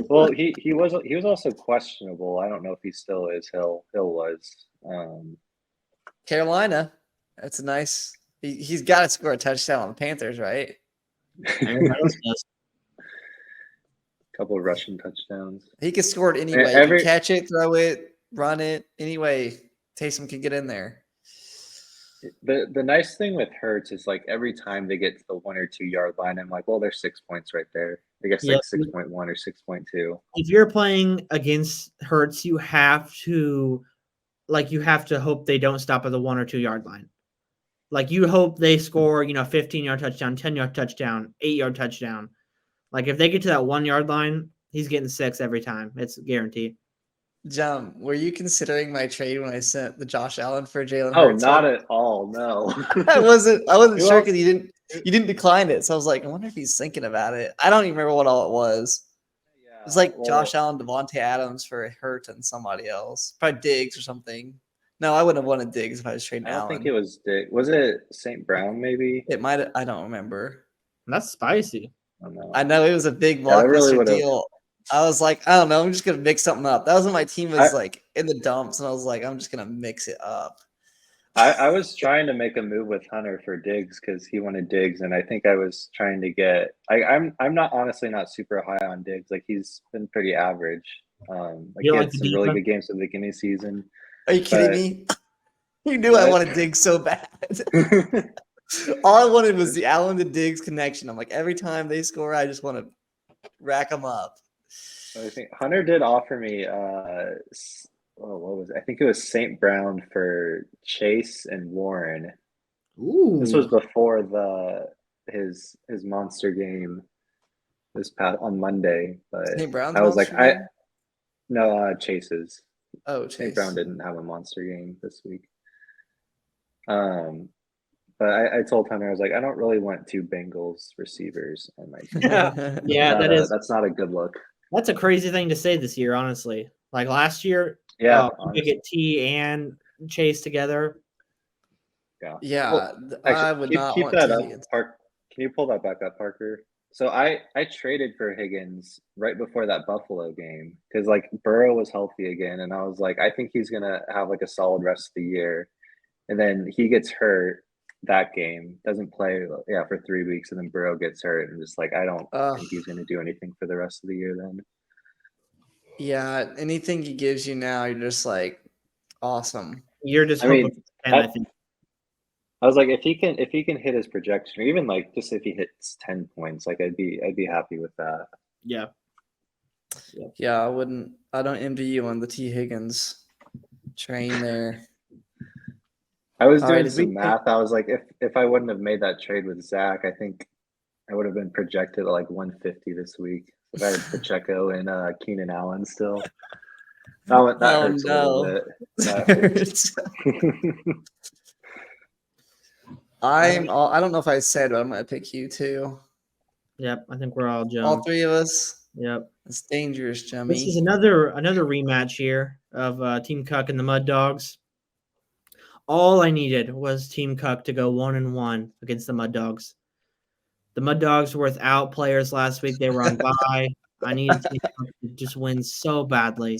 Well, he was also questionable. I don't know if he still is. Hill was. Carolina. That's a nice. He's got to score a touchdown on the Panthers, right? Couple of rushing touchdowns. He can score it anyway. He can catch it, throw it, run it. Anyway, Taysom can get in there. The nice thing with Hurts is like every time they get to the 1 or 2 yard line, I'm like, well, there's 6 points right there. I guess like 6.1 or 6.2. If you're playing against Hurts, you have to hope they don't stop at the 1 or 2 yard line. Like you hope they score, 15-yard touchdown, 10-yard touchdown, 8-yard touchdown. Like if they get to that 1 yard line, he's getting 6 every time. It's guaranteed. John, were you considering my trade when I sent the Josh Allen for Jalen Hurts? Oh, not at all. No. I wasn't sure because you didn't decline it. So I was like, I wonder if he's thinking about it. I don't even remember what all it was. Yeah, it was like Josh Allen, Devontae Adams for Hurt and somebody else. Probably Diggs or something. No, I wouldn't have wanted Diggs if I was trading Allen. I don't think it was Diggs. Was it St. Brown maybe? It might have, I don't remember. That's spicy. I know it was a big blockbuster deal. I was like, I don't know, I'm just gonna mix something up. That was when my team was like in the dumps, and I was like, I'm just gonna mix it up. I was trying to make a move with Hunter for Diggs because he wanted Diggs, and I think I was trying to get. I'm not honestly not super high on Diggs. Like he's been pretty average. He had some really good games at the beginning of the season. Are you kidding me? You knew I wanted Diggs so bad. All I wanted was the Allen to Diggs connection. I'm like, every time they score, I just want to rack them up. I think Hunter did offer me what was it? I think it was St. Brown for Chase and Warren. Ooh. This was before his monster game this past on Monday. But St. Brown's I was like, game? Chase's. Oh, Chase. St. Brown didn't have a monster game this week. But I told Hunter, I was like, I don't really want 2 Bengals receivers on my team. That's not a good look. That's a crazy thing to say this year, honestly. Like last year, you get T and Chase together. Yeah. Well, I would not keep want that T. up. Can you pull that back up, Parker? So I traded for Higgins right before that Buffalo game because like Burrow was healthy again, and I was like, I think he's gonna have like a solid rest of the year, and then he gets hurt that game, doesn't play for 3 weeks, and then Burrow gets hurt, and just like I don't think he's gonna do anything for the rest of the year then. Yeah, anything he gives you now, you're just like awesome. You're just I think. I was like, if he can hit his projection, or even like just if he hits 10 points, like I'd be happy with that. Yeah. Yeah, I don't envy you on the T. Higgins train there. I was doing some math. I was like, if I wouldn't have made that trade with Zach, I think I would have been projected at like 150 this week. If I had Pacheco and Keenan Allen still. That hurts a little bit. I don't know if I said, but I'm gonna pick you too. Yep, I think we're all Jummy. All 3 of us. Yep, it's dangerous, Jummy. This is another rematch here of Team Cuck and the Mud Dogs. All I needed was Team Cuck to go 1-1 against the Mud Dogs. The Mud Dogs were without players last week. They were on bye. I needed to just win so badly.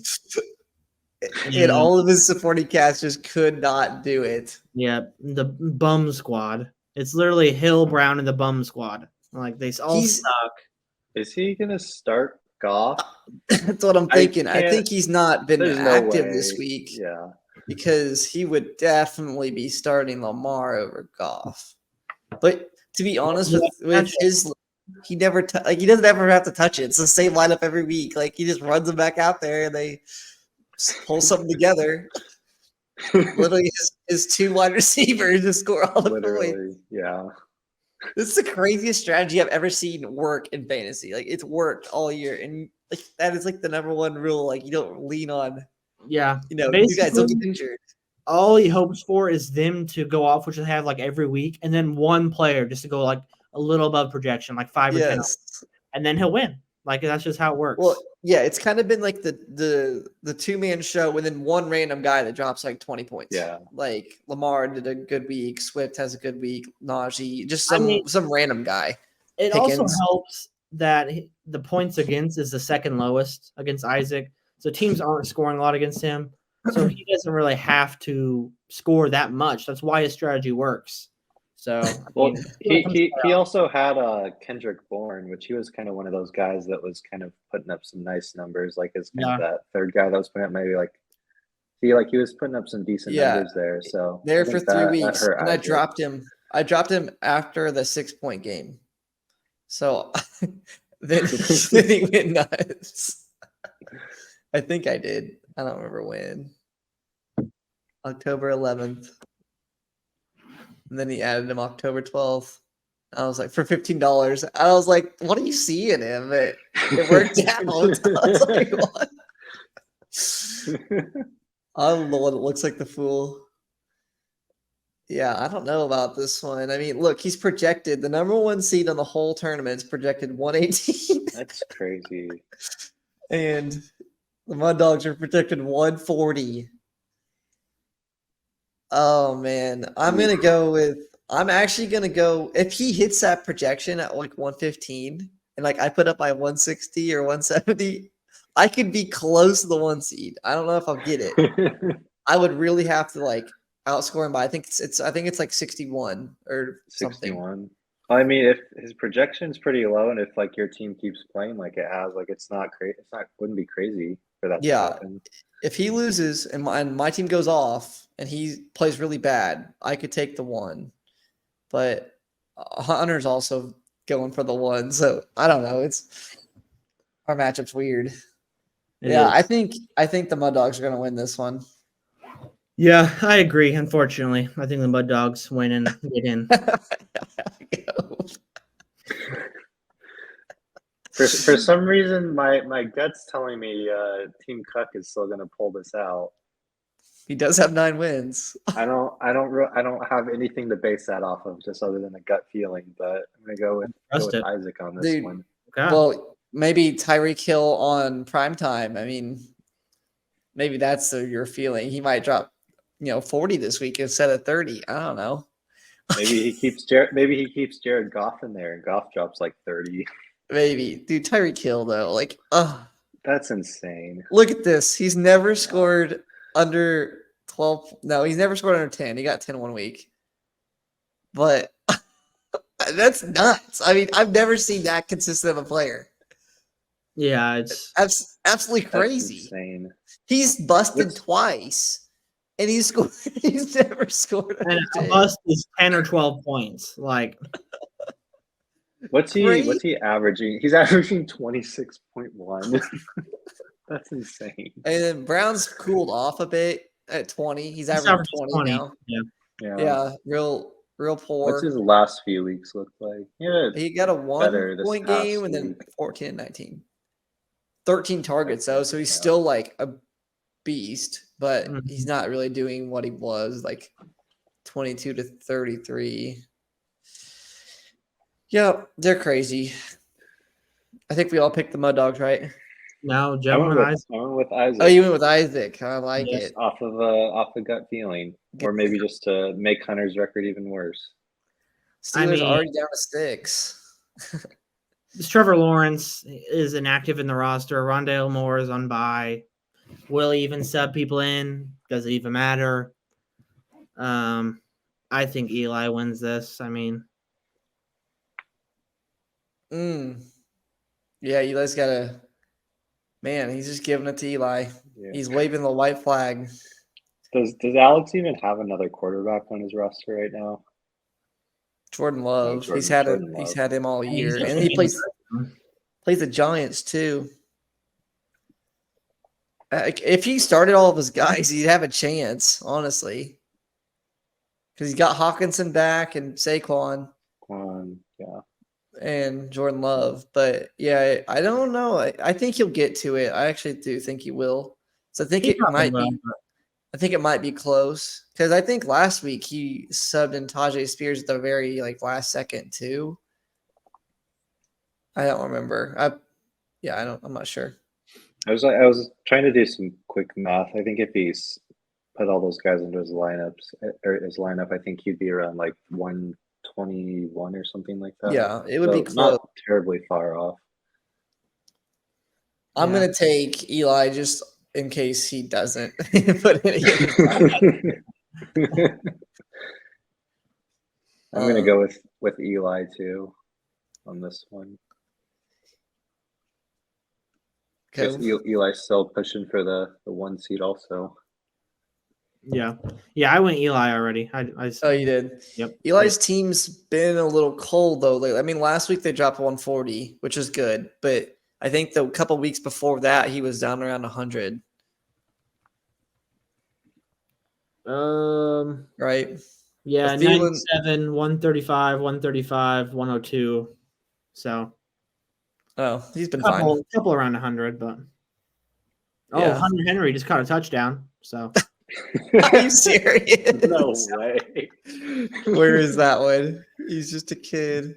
And all of his supporting cast just could not do it. Yeah, the bum squad. It's literally Hill, Brown, and the bum squad. Like they all suck. Is he gonna start Goff? That's what I'm thinking. I think he's not been active this week. Yeah, because he would definitely be starting Lamar over Goff. But to be honest, with his, he never he doesn't ever have to touch it. It's the same lineup every week. Like he just runs them back out there and they pull something together. Literally, his 2 wide receivers just score all the points. Yeah. This is the craziest strategy I've ever seen work in fantasy. Like it's worked all year, and like that is like the number one rule. Like you don't lean on. Yeah, you guys don't get injured. All he hopes for is them to go off, which they have like every week, and then one player just to go like a little above projection, like 5 or 10, and then he'll win. Like that's just how it works. Well, yeah, it's kind of been like the 2-man show, and then one random guy that drops like 20 points. Yeah, like Lamar did a good week, Swift has a good week, Najee, just some random guy. It also helps that the points against is the second lowest against Isaac, so teams aren't scoring a lot against him. So he doesn't really have to score that much. That's why his strategy works. So well, he also had Kendrick Bourne, which he was kind of one of those guys that was kind of putting up some nice numbers, like as kind of that third guy that was putting up maybe like he was putting up some decent numbers there. So there for 3 weeks, and I dropped him. I dropped him after the 6-point game. So then he went nuts. I think I did. I don't remember when. October 11th. And then he added him October 12th. I was like, for $15. I was like, what do you see in him? It worked out. I was like, what? I'm the one that looks like the fool. Yeah, I don't know about this one. I mean, look, he's projected. The number 1 seed on the whole tournament is projected 118. That's crazy. And the Mud Dogs are projected 140. Oh man, I'm actually gonna go if he hits that projection at like 115 and like I put up my 160 or 170, I could be close to the 1 seed. I don't know if I'll get it. I would really have to like outscore him by I think it's like 61 or something. 61. I mean, if his projection's pretty low and if like your team keeps playing like it has, like it's not crazy. Wouldn't be crazy for that to happen. If he loses and my team goes off and he plays really bad, I could take the 1. But Hunter's also going for the 1, so I don't know. Our matchup's weird. I think the Mud Dogs are going to win this one. Yeah, I agree. Unfortunately, I think the Mud Dogs win and get in. For some reason, my gut's telling me Team Cuck is still going to pull this out. He does have 9 wins. I don't have anything to base that off of, just other than a gut feeling. But I'm going to go with Isaac on this one. Okay. Well, maybe Tyreek Hill on primetime. I mean, maybe that's your feeling. He might drop, 40 this week instead of 30. I don't know. Maybe he keeps Jared Goff in there, and Goff drops like 30. Maybe. Dude, Tyreek Hill, though, like, that's insane. Look at this. He's never scored under 12. No, he's never scored under 10. He got 10 one week. But that's nuts. I mean, I've never seen that consistent of a player. Yeah, it's absolutely crazy. That's insane. He's busted twice, and he's never scored. And a bust is 10 or 12 points. Like, what's he averaging? He's averaging 26.1. That's insane. And then Brown's cooled off a bit at 20. He's averaging 20 now. Yeah, real poor. What's his last few weeks look like? Yeah, he got a 1-point game and then 14 and 19. 13 targets though, so he's still like a beast, but he's not really doing what he was, like 22 to 33. Yeah, they're crazy. I think we all picked the Mud Dogs, right? No, I went with Isaac. Oh, you went with Isaac. I like it. Off the gut feeling, or maybe just to make Hunter's record even worse. Steelers already down to 6. Trevor Lawrence is inactive in the roster. Rondale Moore is on bye. Will he even sub people in? Does it even matter? I think Eli wins this. I mean, Yeah, Eli's got a man. He's just giving it to Eli. Yeah. He's waving the white flag. Does Alex even have another quarterback on his roster right now? Jordan Love. He's had him all year, and he plays the Giants too. If he started all of his guys, he'd have a chance, honestly, because he's got Hawkinson back and Saquon. Yeah. And Jordan Love. But yeah, I don't know. I think he'll get to it. I actually do think he will. So I think it might be. I think it might be close because I think last week he subbed in Tajay Spears at the very last second too. I don't remember. I'm not sure. I was trying to do some quick math. I think if he's put all those guys into his lineup, I think he'd be around 121 or something like that. Yeah, it would be close. Not terribly far off. I'm gonna take Eli just in case he doesn't put any. I'm gonna go with Eli too on this one. Okay. Eli's still pushing for the 1 seed also. Yeah, I went Eli already. Oh, you did? Yep. Eli's team's been a little cold though lately. I mean, last week they dropped 140, which is good, but I think the couple weeks before that he was down around 100. Right? Yeah, 97, 135, 135, 102. So. Oh, he's been fine. Couple around 100, but. Oh, Hunter Henry just caught a touchdown. So. Are you serious? No way. Where is that one? He's just a kid.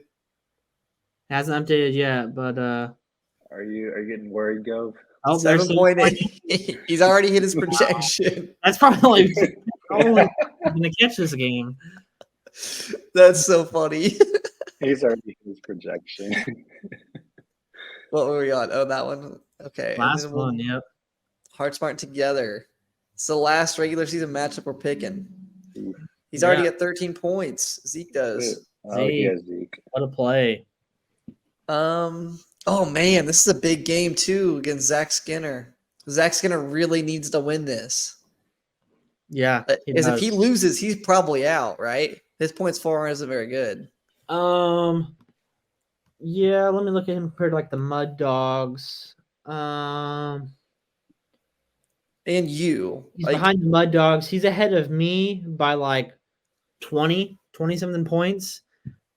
Hasn't updated yet, but are you getting worried, Gove? Oh, 7.8. He's already hit his projection. That's probably going to catch this game. That's so funny. He's already hit his projection. What were we on? Oh, that one. Okay. Last one, yep. Heart Smart together. It's the last regular season matchup we're picking. He's already got 13 points. Zeke does. Zeke. What a play. Oh man, this is a big game too against Zach Skinner. Zach Skinner really needs to win this. Yeah. Because if he loses, he's probably out, right? His points for isn't very good. Yeah, let me look at him compared to the Mud Dogs. And you. He's behind the Mud Dogs. He's ahead of me by 20 something points.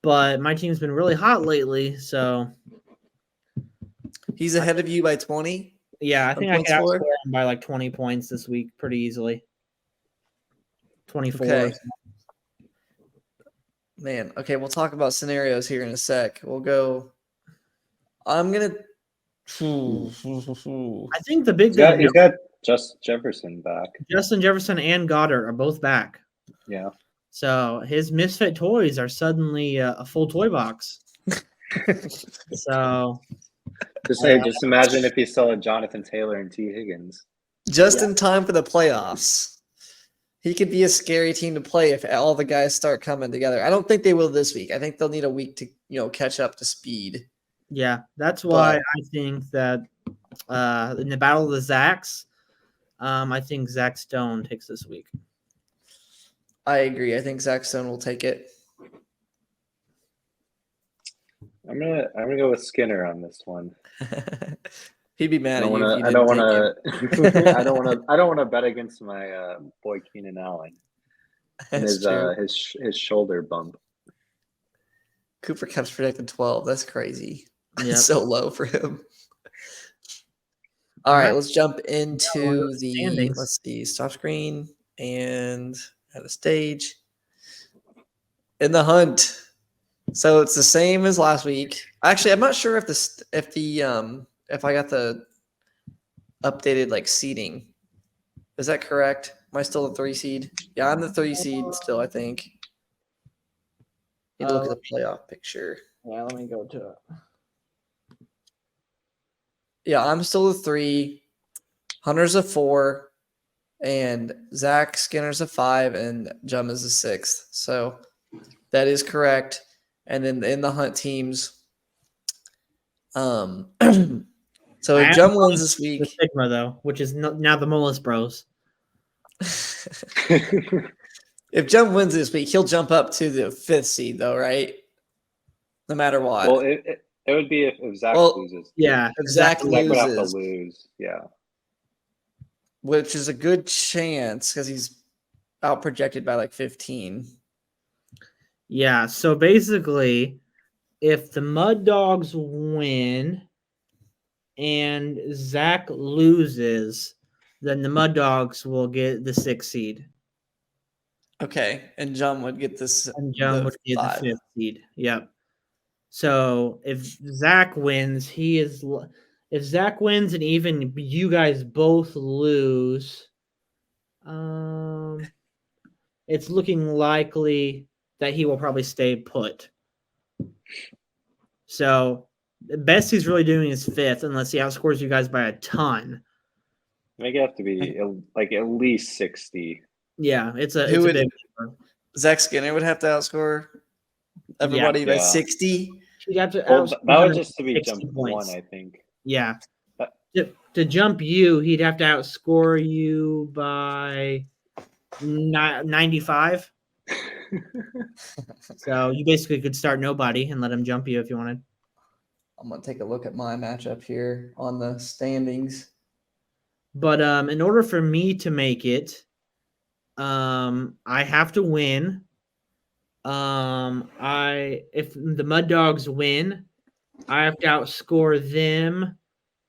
But my team's been really hot lately, so he's ahead of you by 20? Yeah, I think I could outscore him by 20 points this week pretty easily. 24. Okay. Man, okay, we'll talk about scenarios here in a sec. We'll go. I'm gonna. I think the big thing. He's got Justin Jefferson back. Justin Jefferson and Goddard are both back. Yeah. So his misfit toys are suddenly a full toy box. So. Just imagine if he still had Jonathan Taylor and T. Higgins. Just in time for the playoffs. He could be a scary team to play if all the guys start coming together. I don't think they will this week. I think they'll need a week to catch up to speed. Yeah, that's why I think that in the battle of the Zacks, I think Zach Stone takes this week. I agree. I think Zach Stone will take it. I'm gonna go with Skinner on this one. He'd be mad at you. I don't want to bet against my boy Keenan Allen and his shoulder bump. Cooper Kupp's projected 12. That's crazy. Yep. It's so low for him. All right, let's jump into the let's see, stop screen and at a stage in the hunt. So it's the same as last week. Actually, I'm not sure if I got the updated seeding. Is that correct? Am I still the 3 seed? Yeah, I'm the 3 seed still, I think. Need to look at the playoff picture. Yeah, let me go to it. Yeah, I'm still a 3. Hunter's a 4. And Zach Skinner's a 5. And Jum is a 6th. So that is correct. And then in the Hunt teams, so if Jum wins this The week, Sigma though, which is now the Mullis Bros. if Jum wins this week, he'll jump up to the 5th seed, though, right? No matter what. Well, it would be if Zach loses. Yeah, if Zach Zach would have to loses, lose. Yeah, which is a good chance because he's out projected by like 15. Yeah. So basically, if the Mud Dogs win and Zach loses, then the Mud Dogs will get the 6th seed. Okay, and Jum would get this. And Jum would get the 5th seed. Yep. So if Zach wins, if Zach wins and even you guys both lose, it's looking likely that he will probably stay put. So the best he's really doing is 5th, unless he outscores you guys by a ton. I think it have to be like at least 60. Yeah, it's a big number. Zach Skinner would have to outscore everybody by 60. He'd have to that would just to be jump points. 1, I think. Yeah. To jump you, he'd have to outscore you by 95. So you basically could start nobody and let him jump you if you wanted. I'm gonna take a look at my matchup here on the standings. But in order for me to make it, I have to win. If the Mud Dogs win, I have to outscore them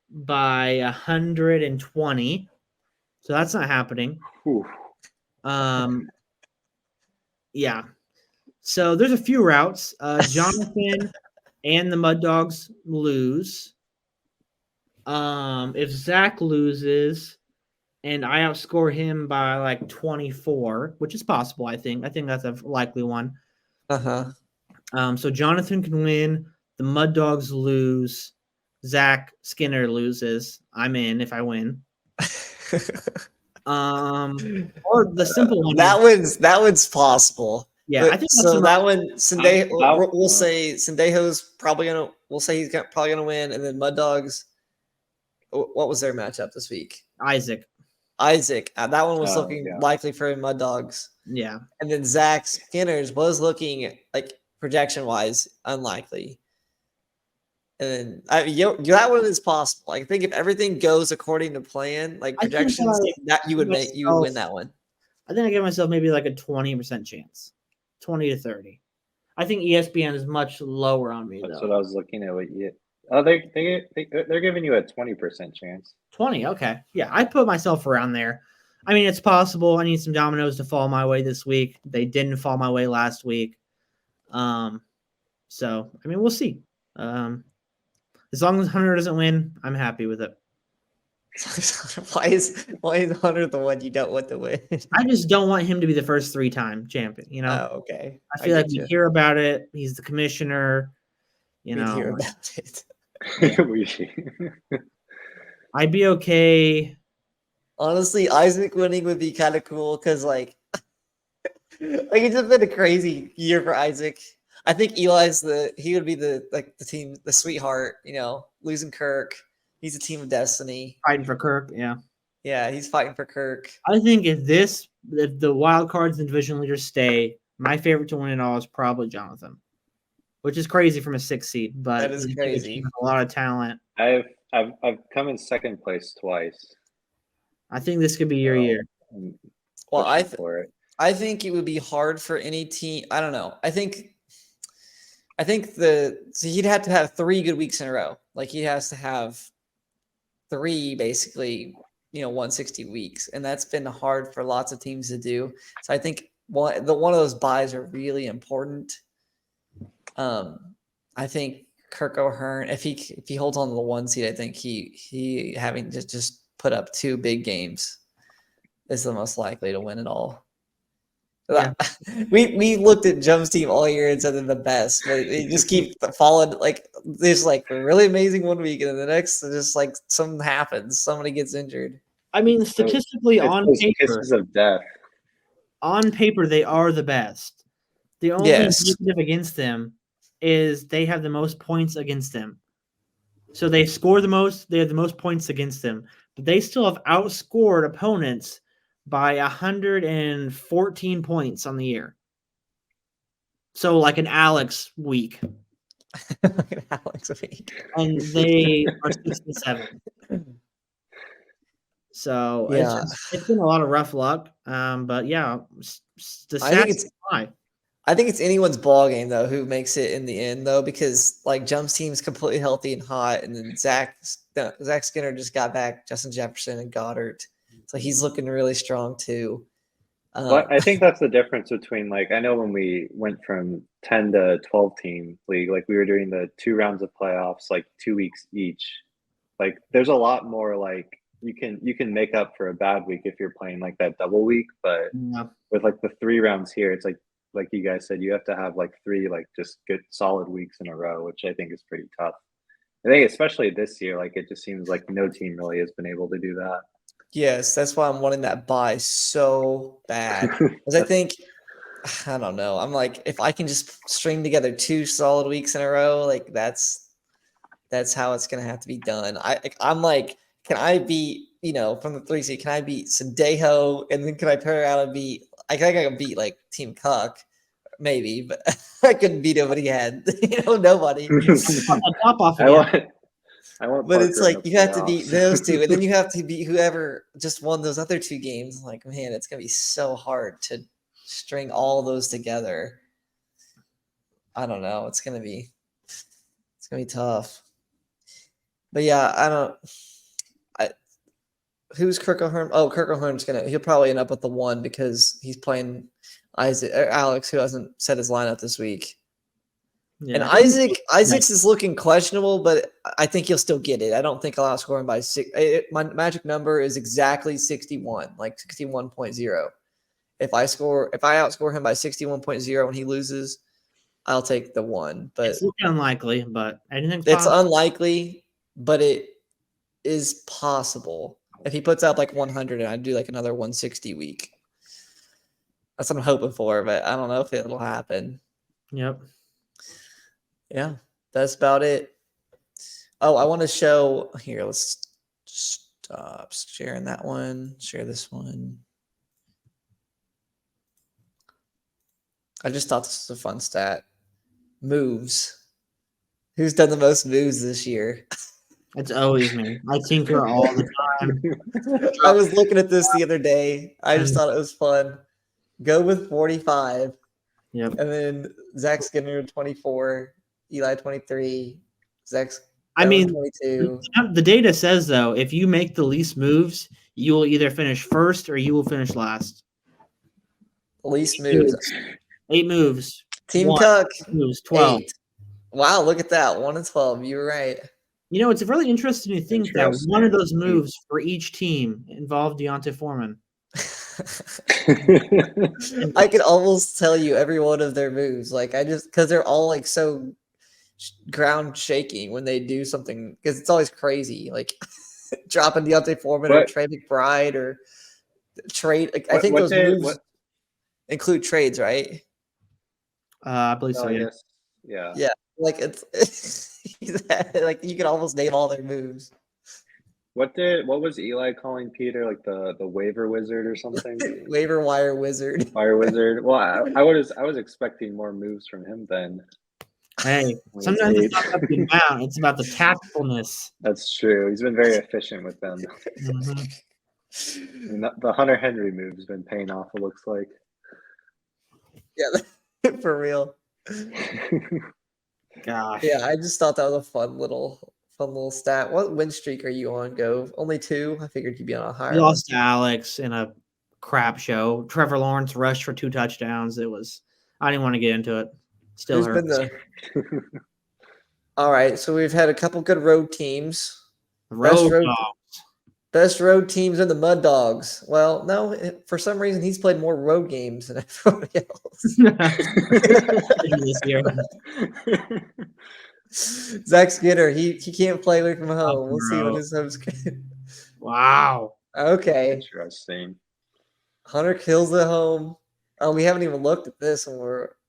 by 120. So that's not happening. Oof. Yeah. So there's a few routes. Jonathan and the Mud Dogs lose. If Zach loses and I outscore him by like 24, which is possible, I think that's a likely one. So Jonathan can win. The Mud Dogs lose. Zach Skinner loses. I'm in if I win. Or the simple one. That one's possible. Yeah, I think so. That one, Sendejo, we'll say Sendejo's probably gonna. We'll say he's probably gonna win, and then Mud Dogs. What was their matchup this week? Isaac. That one was looking likely for Mud Dogs. Yeah, and then Zach Skinner's was looking like projection wise unlikely. And then that one is possible. I think if everything goes according to plan, like projections, that you would win that one. I think I give myself maybe like a 20% chance, 20 to 30. I think ESPN is much lower on me. That's what I was looking at. They're giving you a 20% chance. 20, okay, yeah. I put myself around there. I mean, it's possible. I need some dominoes to fall my way this week. They didn't fall my way last week. So I mean, we'll see. As long as Hunter doesn't win, I'm happy with it. Why is Hunter the one you don't want to win? I just don't want him to be the first 3-time champion. You know. Oh, okay. I feel like we hear about it. He's the commissioner. You know. Hear about it. Yeah. I'd be okay. Honestly, Isaac winning would be kind of cool because, like it's just been a crazy year for Isaac. I think Eli's he would be the team, the sweetheart, losing Kirk. He's a team of destiny. Fighting for Kirk, yeah. Yeah, he's fighting for Kirk. I think if the wild cards and division leaders stay, my favorite to win it all is probably Jonathan. Which is crazy from a 6th seed, but that is crazy. A lot of talent. I've come in 2nd place twice. I think this could be your year. Well, I think it would be hard for any team. I don't know. I think he'd have to have 3 good weeks in a row. Like he has to have 3 basically, 160 weeks, and that's been hard for lots of teams to do. So I think one of those buys are really important. I think Kirk O'Hearn, if he holds on to the 1 seed, I think he having to just put up 2 big games is the most likely to win it all. Yeah. We looked at Jum's team all year and said they're the best, but they just keep falling. Like there's like a really amazing one week, and then the next, just like something happens, somebody gets injured. I mean, statistically, It's on those paper, kisses of death. they are the best. The only Yes. negative against them is they have the most points against them. So they score the most. They have the most points against them, but they still have outscored opponents by 114 points on the year. So like an Alex week, Alex week. and they are 6-7. So Yeah. it's been a lot of rough luck. But yeah, the I think stats it's high. I think it's anyone's ball game though who makes it in the end though, because like Jum's team's completely healthy and hot, and then Zach Skinner just got back, Justin Jefferson and Goddard, so he's looking really strong too. But I think that's the difference between, like, I know when we went from 10 to 12 team league, like we were doing the 2 rounds of playoffs, like 2 weeks each. Like there's a lot more, like you can make up for a bad week if you're playing like that double week, but Yeah. with like the 3 rounds here, it's like you guys said, you have to have like 3 like just good solid weeks in a row, which I think is pretty tough. I think especially this year, like it just seems like no team really has been able to do that. Yes, that's why I'm wanting that buy so bad, because I think I don't know. I'm like, if I can just string together 2 solid weeks in a row, like that's how it's gonna have to be done. I'm like, can I beat, from the 3 seed? Can I beat Sandejo, and then can I turn around and beat? I think I can beat like Team Cuck, maybe, but I couldn't beat him when he had nobody. Top off I again. want But it's Parker in like the you have to beat playoffs. those 2, and then you have to beat whoever just won those other 2 games. Like, man, it's gonna be so hard to string all those together. I don't know. It's gonna be tough. But yeah, who's Kirk O'Hearn? Oh, Kirk O'Hearn's he'll probably end up with the 1 because he's playing Alex, who hasn't set his lineup this week. Yeah. And Isaac's is looking questionable, but I think he'll still get it. I don't think I'll outscore him by 6. My magic number is exactly 61, like 61.0. If I outscore him by 61.0 when he loses, I'll take the 1. But it's looking unlikely, but anything's it's possible. unlikely, but it is possible. If he puts out like 100 and I do like another 160 week. That's what I'm hoping for, but I don't know if it'll happen. Yep. Yeah, that's about it. Oh, I want to show here. Let's stop sharing that one. Share this one. I just thought this was a fun stat. Moves. Who's done the most moves this year? It's always me. I tinker all the time. I was looking at this the other day. I just thought it was fun. Go with 45. Yep. And then Zach Skinner 24, Eli 23, Zach's I mean, 22. The data says though, if you make the least moves, you will either finish first or you will finish last. Least moves. 8 moves. Team 1 Cuck. moves. 12. 8. Wow, look at that. 1 and 12. You were right. It's really interesting to think that one of those moves for each team involved Deontay Foreman. I could almost tell you every one of their moves. Like because they're all like so ground shaking when they do something, because it's always crazy. Like dropping Deontay Foreman or Trey McBride or trade. I think those moves include trades, right? I believe so. Yes. Yeah. Yeah. Like it's like you can almost name all their moves. What was Eli calling Peter, like the waiver wizard or something? Waiver wire wizard. Wire wizard. Well, I was expecting more moves from him then. Hey, sometimes it's not about the amount; it's about the tactfulness. That's true. He's been very efficient with them. Mm-hmm. I mean, the Hunter Henry move has been paying off. It looks like. Yeah, for real. Gosh. Yeah, I just thought that was a fun little stat. What win streak are you on, Go? Only 2? I figured you'd be on a higher. We lost to Alex in a crap show. Trevor Lawrence rushed for 2 touchdowns. I didn't want to get into it. Still hurts. All right, so we've had a couple good road teams. Road Best road teams are the Mud Dogs. Well, no, for some reason he's played more road games than everybody else. This year. Zach Skinner, he can't play away from home. We'll see what bro. his home schedule. Wow. Okay. Interesting. Hunter kills at home. Oh, we haven't even looked at this when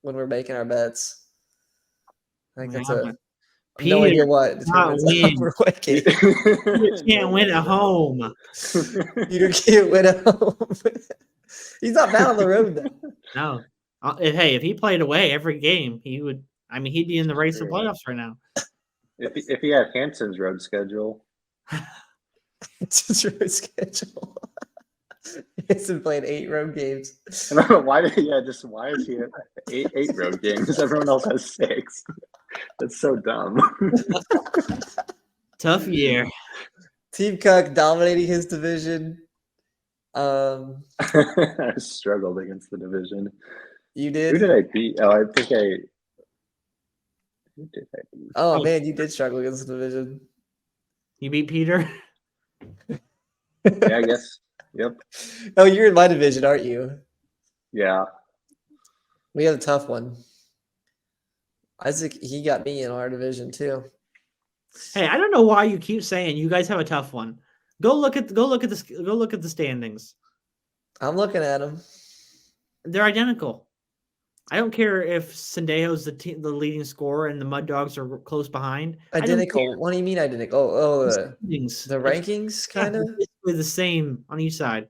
we're making our bets. I think that's a no idea what determines how we're winning. You can't win at home. Peter can't win at home. He's not bad on the road though. No. If he played away every game, he would. I mean, he'd be in the race for playoffs right now. If he had Hanson's road schedule. It's his road schedule. Hanson played 8 road games. Why is he at eight road games? Everyone else has 6. That's so dumb. Tough year. Team Cook dominating his division. I struggled against the division. You Who did? did I beat? Oh, I think I. Who did I beat? Oh man, you did struggle against the division. You beat Peter? Yeah, I guess. Yep. Oh, you're in my division, aren't you? Yeah. We had a tough one. Isaac, he got me in our division too. Hey, I don't know why you keep saying you guys have a tough one. Go look at the standings. I'm looking at them. They're identical. I don't care if Sendejo's the leading scorer and the Mud Dogs are close behind. Identical. What do you mean identical? The rankings kind of basically the same on each side.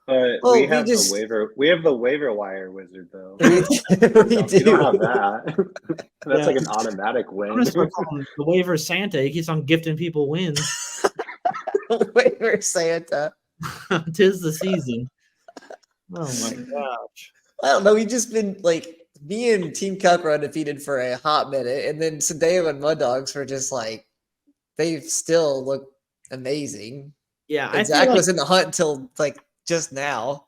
But we have the waiver wire wizard though. We do. You don't have that. That's like an automatic win. I'm gonna start calling the waiver Santa. He keeps on gifting people wins. Waiver Santa. 'Tis the season. Oh my gosh. I don't know. We've just been like me and Team Cup were undefeated for a hot minute, and then Sandeo and Mud Dogs were just like they still look amazing. Yeah, and Zach was in the hunt until like just now.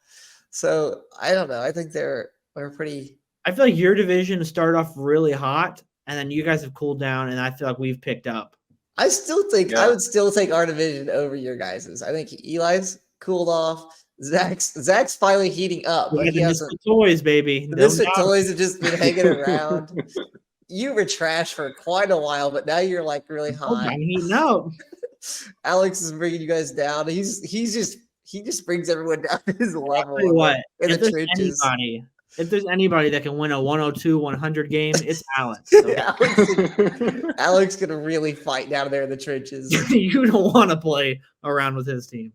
So I don't know. I think we're pretty. I feel like your division started off really hot, and then you guys have cooled down, and I feel like we've picked up. I still think I would still take our division over your guys's. I think Eli's cooled off. Zach's finally heating up. But he Misfit Toys, baby. The Misfit Toys have just been hanging around. You were trash for quite a while, but now you're like really hot. I'm heating up. Alex is bringing you guys down. He just brings everyone down to his level. If there's anybody that can win a 102-100 game, it's Alex. So. Alex gonna really fight down there in the trenches. You don't want to play around with his team.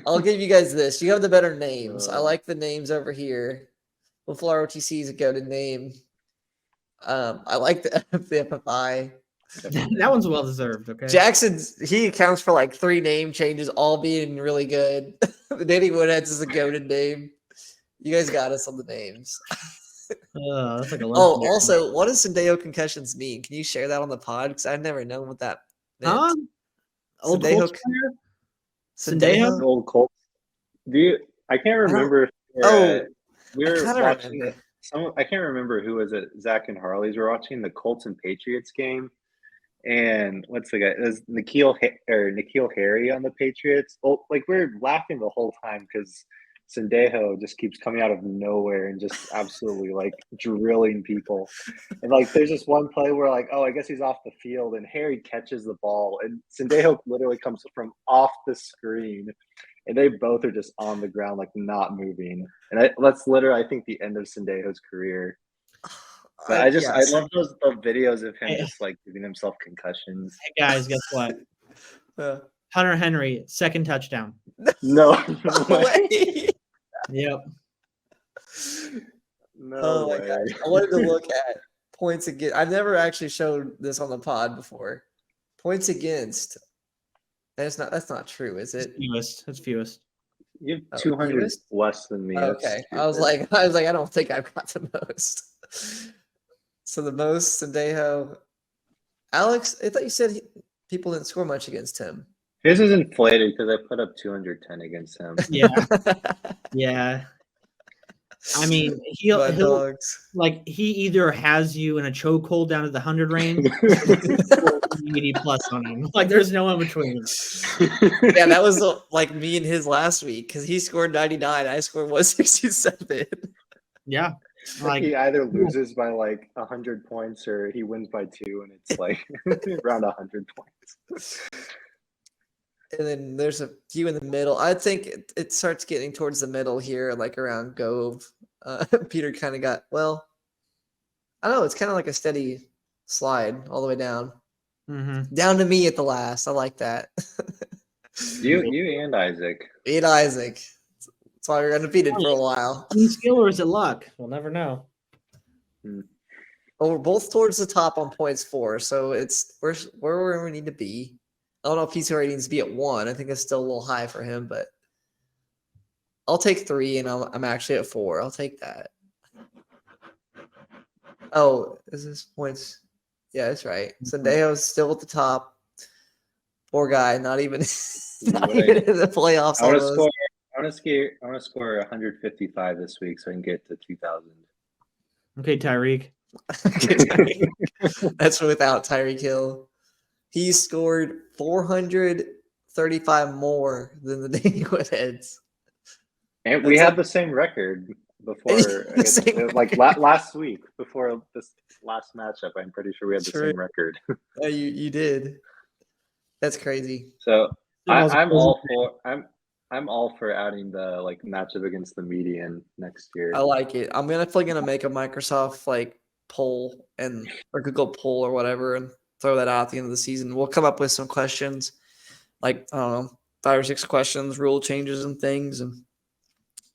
I'll give you guys this. You have the better names. I like the names over here. Buffalo ROTC is a goated name. I like the FFI. That one's well deserved. Okay. He accounts for like 3 name changes, all being really good. Danny Woodheads is a goated name. You guys got us on the names. That's like also, what does Sandeo concussions mean? Can you share that on the pod? Because I've never known what that meant. Old Colts player? Sandeo? Old Colts. I can't remember. We were watching I can't remember who was it. Zach and Harley's were watching the Colts and Patriots game, and what's the guy? It was N'Keal Harry on the Patriots. Oh, like we're laughing the whole time because Sendejo just keeps coming out of nowhere and just absolutely like drilling people. And like there's this one play where like, oh, I guess he's off the field, and Harry catches the ball, and Sendejo literally comes from off the screen. And they both are just on the ground, like not moving. And that's literally, I think, the end of Sendejo's career. But I love those videos of him just like giving himself concussions. Hey guys, guess what? Hunter Henry, 2nd touchdown. No way. Yep. No way. My gosh. I wanted to look at points against. I've never actually showed this on the pod before. Points against. That's not true, is it? It's fewest. You have 200 less than me. Okay. I was like, I don't think I've got the most. So the most Sendejo. Alex, I thought you said people didn't score much against him. His is inflated because I put up 210 against him. Yeah. Yeah. I mean, he'll like he either has you in a chokehold down to the 100 range, 80 plus on him. Like there's no in between. Yeah, that was like me and his last week because he scored 99. I scored 167. Yeah. Like he either loses by like 100 points or he wins by 2, and it's like around 100 points. And then there's a few in the middle. I think it starts getting towards the middle here, like around Gove. Peter kind of got, well, I don't know. It's kind of like a steady slide all the way down. Mm-hmm. Down to me at the last. I like that. You and Isaac. Me and Isaac. That's why we're undefeated for a while. Skill or is it luck? We'll never know. Well, we're both towards the top on points 4, so we're where we need to be. I don't know if he's already needs to be at 1. I think it's still a little high for him, but I'll take 3, and I'm actually at 4. I'll take that. Oh, is this points? Yeah, that's right. Sendejo's still at the top. Poor guy, not even in the playoffs. I want to score 155 this week so I can get to 2,000. Okay, Tyreek. That's without Tyreek Hill. He scored 435 more than the Danny Woodheads. And we had the same record before, last week, before this last matchup. I'm pretty sure we had the same record. Yeah, you did. That's crazy. So I'm all for adding the matchup against the median next year. I like it. I'm definitely gonna make a Microsoft poll or Google poll or whatever and throw that out at the end of the season. We'll come up with some questions, I don't know, 5 or 6 questions, rule changes and things, and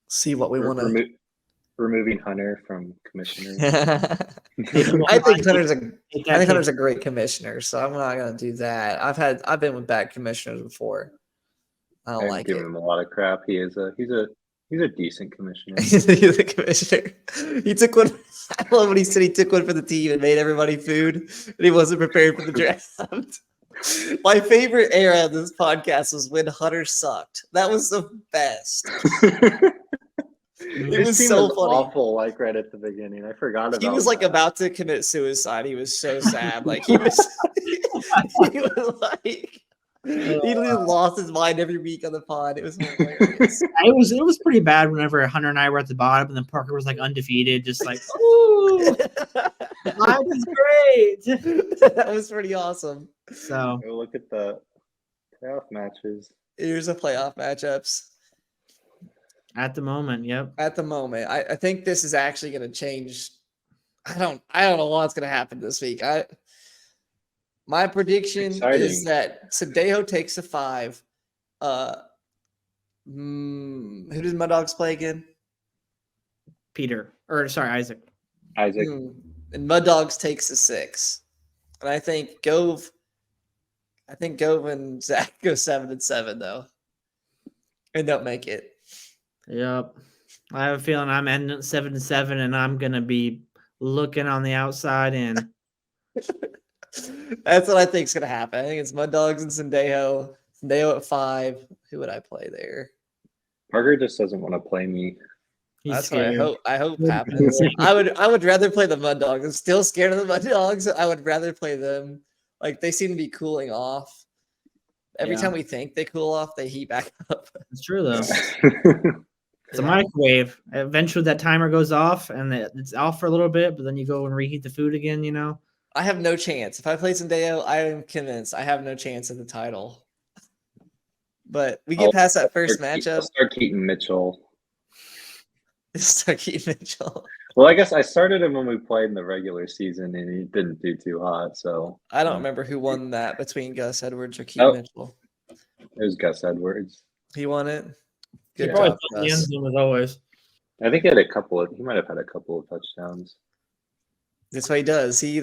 see what we want to. Removing Hunter from commissioner. I think Hunter's a great commissioner, so I'm not gonna do that. I've been with bad commissioners before. I don't like it. Giving him a lot of crap. He's a decent commissioner. He's a commissioner. He took one. I love when he said he took one for the team and made everybody food, and he wasn't prepared for the draft. My favorite era of this podcast was when Hunter sucked. That was the best. It was so funny. Awful, right at the beginning. I forgot about. He was about to commit suicide. He was so sad. He was. He was he lost his mind every week on the pod. It was hilarious. It was pretty bad whenever Hunter and I were at the bottom, and then Parker was undefeated, just ooh, life is great. That was pretty awesome. So we'll look at the playoff matches. Here's the playoff matchups. At the moment, yep. At the moment, I think this is actually going to change. I don't know what's going to happen this week. My prediction is that Sendejo takes a 5. Who did my dogs play again? Isaac. And Mud Dogs takes a 6. And I think Gove and Zach go 7-7 though. And don't make it. Yep. I have a feeling I'm ending at 7-7 and I'm gonna be looking on the outside in. That's what I think is gonna happen. I think it's Mud Dogs and Sendejo. Sendejo at 5. Who would I play there? Parker just doesn't want to play me. That's scared. What I hope happens. I would rather play the Mud Dogs. I'm still scared of the Mud Dogs. I would rather play them. They seem to be cooling off. Every time we think they cool off, they heat back up. It's true though. It's a microwave. Eventually that timer goes off and it's off for a little bit, but then you go and reheat the food again, I have no chance. If I play Sendejo, I am convinced I have no chance at the title. But we get past that first matchup. Start Keaton Mitchell. Well, I guess I started him when we played in the regular season, and he didn't do too hot. So I don't remember who won that between Gus Edwards or Keaton Mitchell. It was Gus Edwards. He won it. Good job, Gus. As always. I think he might have had a couple of touchdowns. That's what he does. He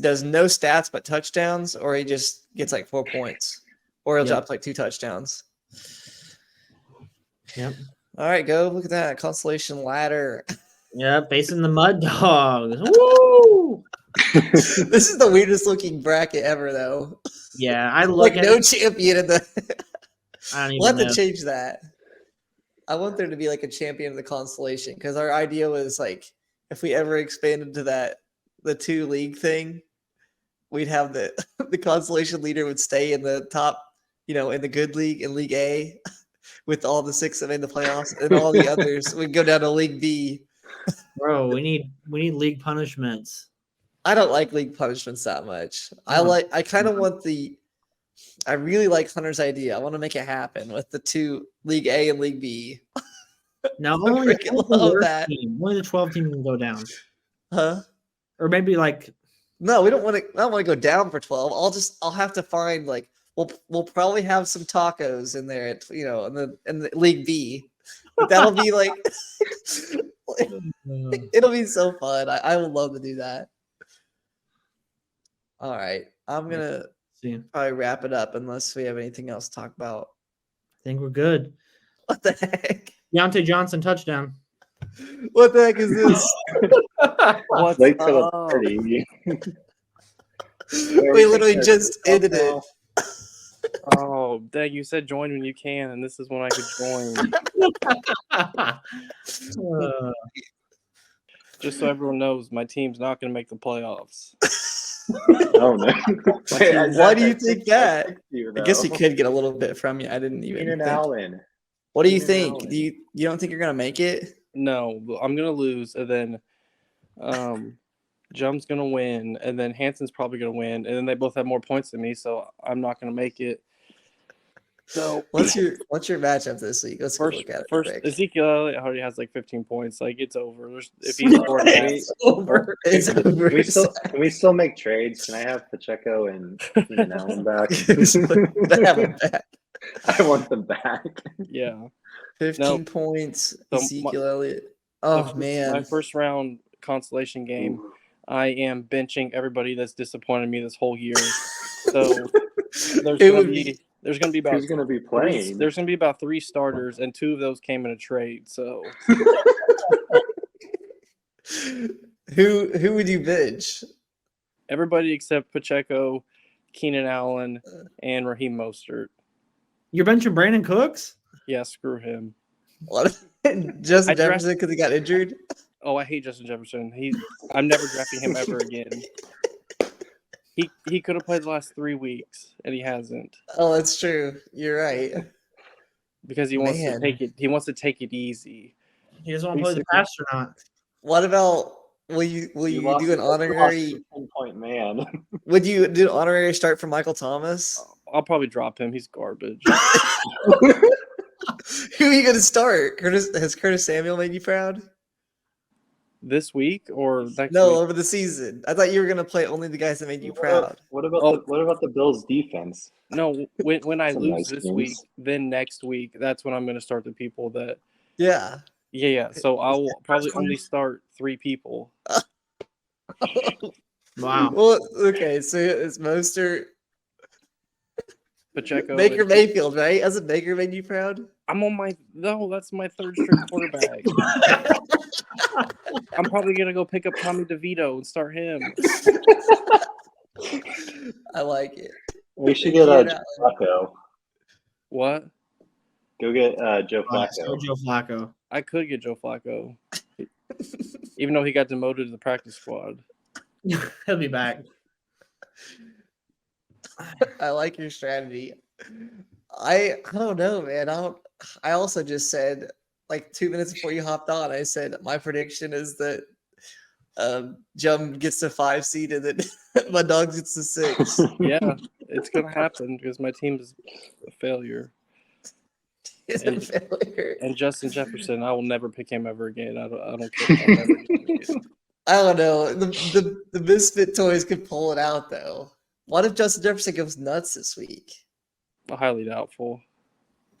does no stats but touchdowns, or he just gets 4 points, or he'll drop 2 touchdowns. Yep. All right, go look at that constellation ladder. Yeah, facing the Mud Dogs. Woo! This is the weirdest looking bracket ever, though. Yeah, I look at no champion in the. I don't even we'll have know. to change that. I want there to be a champion of the constellation, because our idea was if we ever expanded to the 2 league thing, we'd have the consolation leader would stay in the top, in the good league in League A with all the 6 that made the playoffs, and all the others would go down to League B. Bro, we need league punishments. I don't like league punishments that much. I kind of want I really like Hunter's idea. I want to make it happen with the 2 League A and League B. Now I only freaking love that. only the 12 team can go down. Huh? Or maybe like No, we don't want to. I don't want to go down for 12. I'll have to find like we'll probably have some tacos in there at in the League B. But that'll be like it'll be so fun. I would love to do that. All right, I'm gonna probably wrap it up unless we have anything else to talk about. I think we're good. What the heck? Deontay Johnson touchdown. What the heck is this? What's late to the party? We literally just ended it. Oh, dang, you said join when you can, and this is when I could join. Just so everyone knows, my team's not going to make the playoffs. Oh, no. Why do you think that? I guess we could get a little bit from you. I didn't even Keenan think. Allen. What do you Keenan think? Allen. You don't think you're going to make it? No, I'm going to lose, and then Jum's going to win, and then Hanson's probably going to win, and then they both have more points than me, so I'm not going to make it. So what's your matchup this week? Let's first, look at it. First, quick. Ezekiel Elliott already has like 15 points. Like, it's over. If he's scored, It's over. It's over. Can we still make trades? Can I have Pacheco and Keenan Allen back? Have them back. I want them back. Yeah. 15 points. So Ezekiel Elliott. Oh, man. My first round consolation game, I am benching everybody that's disappointed me this whole year. So there's going to be about Who's going to be playing? There's going to be about 3 starters, and 2 of those came in a trade. So who would you bench? everybody except Pacheco, Keenan Allen, and Raheem Mostert. You're benching Brandon Cooks? Yeah, screw him. What? Justin Jefferson because he got injured? Oh, I hate Justin Jefferson. I'm never drafting him ever again. He could have played the last 3 weeks, and he hasn't. Oh, that's true. You're right. Because he wants to take it. He wants to take it easy. He doesn't want to play the pass or not. What about will you do an honorary point man? Would you do an honorary start for Michael Thomas? I'll probably drop him. He's garbage. Who are you going to start? Has Curtis Samuel made you proud? This week or next week? No, over the season. I thought you were going to play only the guys that made you proud. What about the Bills defense? No, when I lose nice this games. week, then next week, that's when I'm going to start the people that. Yeah. Yeah. So I'll probably only start 3 people. Wow. Well, okay. So it's Mostert, Pacheco, Baker Mayfield, right? Hasn't Baker made you proud? That's my 3rd string quarterback. I'm probably gonna go pick up Tommy DeVito and start him. I like it. We should get Joe Flacco. What? Go get Joe Flacco. Joe Flacco. I could get Joe Flacco, even though he got demoted to the practice squad. He'll be back. I like your strategy. I don't know, man. I also just said like 2 minutes before you hopped on, I said my prediction is that Jum gets the 5 seed and then my dog gets the 6. Yeah, it's gonna happen because my team is a failure. It's a failure. And Justin Jefferson, I will never pick him ever again. I don't care. I'll never do it again. I don't know. The Misfit toys could pull it out though. What if Justin Jefferson goes nuts this week? Highly doubtful.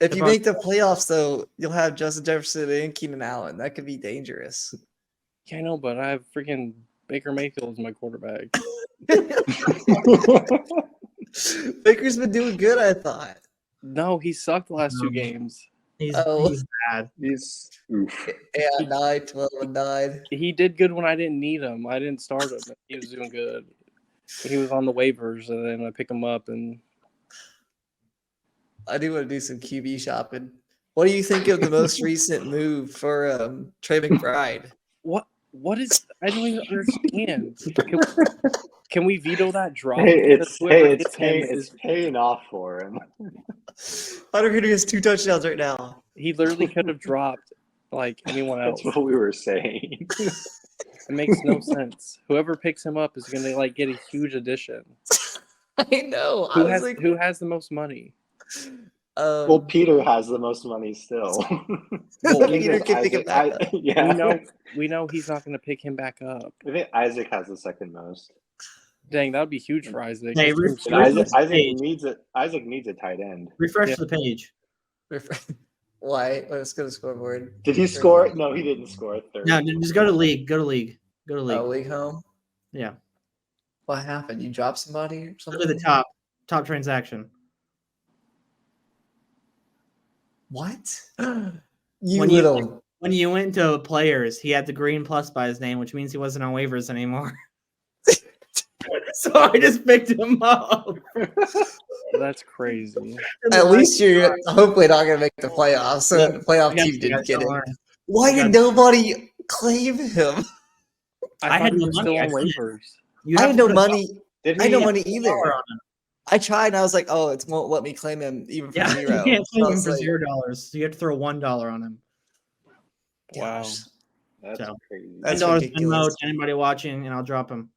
If you make the playoffs, though, you'll have Justin Jefferson and Keenan Allen. That could be dangerous. Yeah, I know, but I have freaking Baker Mayfield as my quarterback. Baker's been doing good, I thought. No, he sucked the last 2 games. He's bad. He's oof. Yeah, 9, 12, and 9. He did good when I didn't need him. I didn't start him. He was doing good. He was on the waivers, and then I pick him up, and I do want to do some QB shopping. What do you think of the most recent move for Trey McBride? What is? I don't even understand. Can we veto that drop? Hey, Because whoever it's gets him it's is paying off for him. Hunter Henry has 2 touchdowns right now. he literally could have dropped like anyone else. That's what we were saying. It makes no sense. Whoever picks him up is gonna like get a huge addition. I know. Who has the most money? Well, Peter has the most money still. Well, Peter can pick it back up. Yeah, we know he's not gonna pick him back up. I think Isaac has the second most. Dang, that would be huge for Isaac. Hey, His team's And refresh Isaac the page. needs a tight end. Refresh Yeah. the page. Why? Let's go to scoreboard. Did he score? No, he didn't score a third. No, just go to league. Go to league. Go to league. Oh, league home. Yeah. What happened? You dropped somebody or Go something? to the top transaction. What? You When you- little. When you went to players, he had the green plus by his name, which means he wasn't on waivers anymore. So I just picked him up. That's crazy. At least you're hopefully not going to make the playoffs. So Yeah, the playoff I got team you didn't guys, get don't it. worry. Why did nobody claim him? I thought had he no was money. still on I couldn't. waivers. You I have had to no put a money. Did I had he? no money dollar either. on him. I tried and I was like, oh, it won't let me claim him even for Yeah, zero. you can't So I claim him was for like, $0. So you have to throw $1 on him. Wow. gosh. That's So. crazy. That's $10 Venmo ridiculous. to anybody watching, and I'll drop him.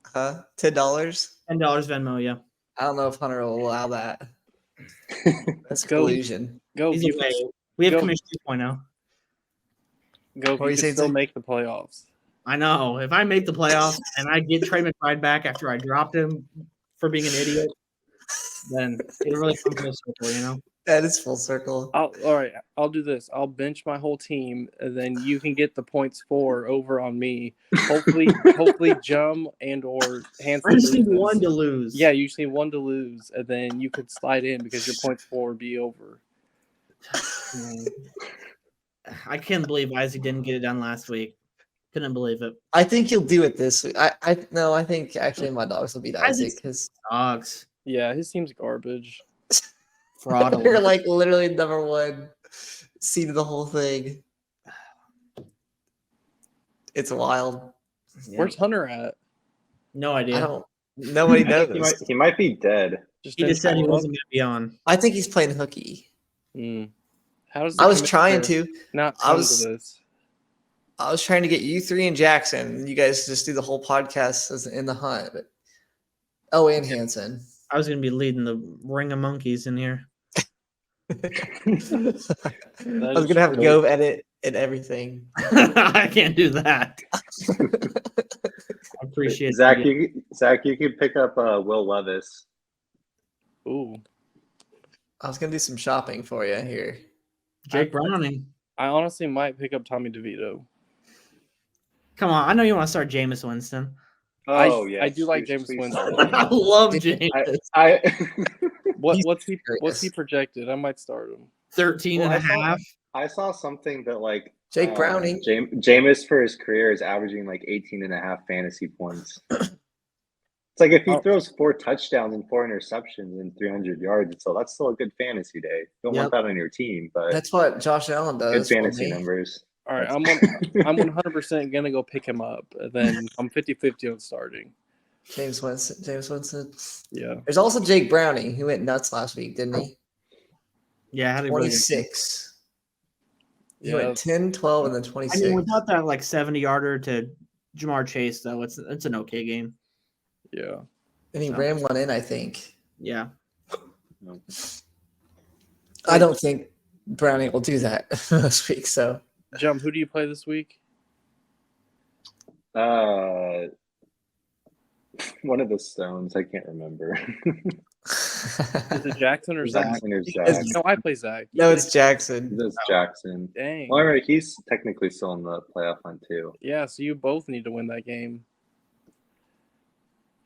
Huh? $10? $10 Venmo, yeah. I don't know if Hunter will allow that. That's Go. collusion. Go. Either You way, could, we have go. Commission 2.0. go. were you You could saying, still Zach? make the playoffs. I know. If I make the playoffs and I get Trey McBride back after I dropped him for being an idiot, then it'll really come full circle, you know? That is full circle. All right. I'll do this. I'll bench my whole team, and then you can get the points for over on me. Hopefully, Jum and or Hanson. I just need loses. one to lose. Yeah, you just need one to lose, and then you could slide in because your points for would be over. I can't believe Isaac didn't get it done last week. Couldn't believe it. I think he'll do it this week. I think actually my dogs will beat Isaac Isaac's- because Dogs. Yeah, his team's garbage. Fraud they're alert. like literally number one seed of the whole thing. It's wild. Yeah. Where's Hunter at? No I idea. don't. Nobody I think knows. he might be dead. He didn't just said he show up? wasn't going to be on. I think he's playing hooky. How does the I was trying commissioner to. not I come was- to this? I was trying to get you three and Jackson. You guys just do the whole podcast as in the hunt. But, and Hanson. I was going to be leading the ring of monkeys in here. I was gonna have true. Gove edit and everything. I can't do that. I appreciate Zach. it. You could pick up Will Levis. Ooh, I was gonna do some shopping for you here. Jake Browning. I honestly might pick up Tommy DeVito. Come on. I know you want to start Jameis Winston. Oh I do like James Winston. I love Jameis. I What's he serious. projected? I might start him. 13 and Well, a half. I saw something that like Jake Browning. Jameis for his career is averaging like 18 and a half fantasy points. It's like if he Oh. throws 4 touchdowns and 4 interceptions and 300 yards, so that's still a good fantasy day. You don't Yep. want that on your team, but That's what Josh Allen good does. for fantasy me. numbers. All right, That's- I'm 100% gonna go pick him up. And then I'm 50-50 on starting. James Winston. Yeah. There's also Jake Browning, who went nuts last week, didn't he? Yeah, I had a really good 26. He Yeah. went 10, 12, and then I 26. mean, without that like 70-yarder to Jamar Chase, though, it's an okay game. Yeah. And he ran one in, I think. Yeah. I don't think Browning will do that this week. So Jump, who do you play this week? One of the Stones, I can't remember. Is it Jackson or Zach? Jackson or Zach. No, I play Zach. no, it's Jackson. This is Jackson. Dang. Well, right, he's technically still in the playoff hunt too. Yeah, so you both need to win that game.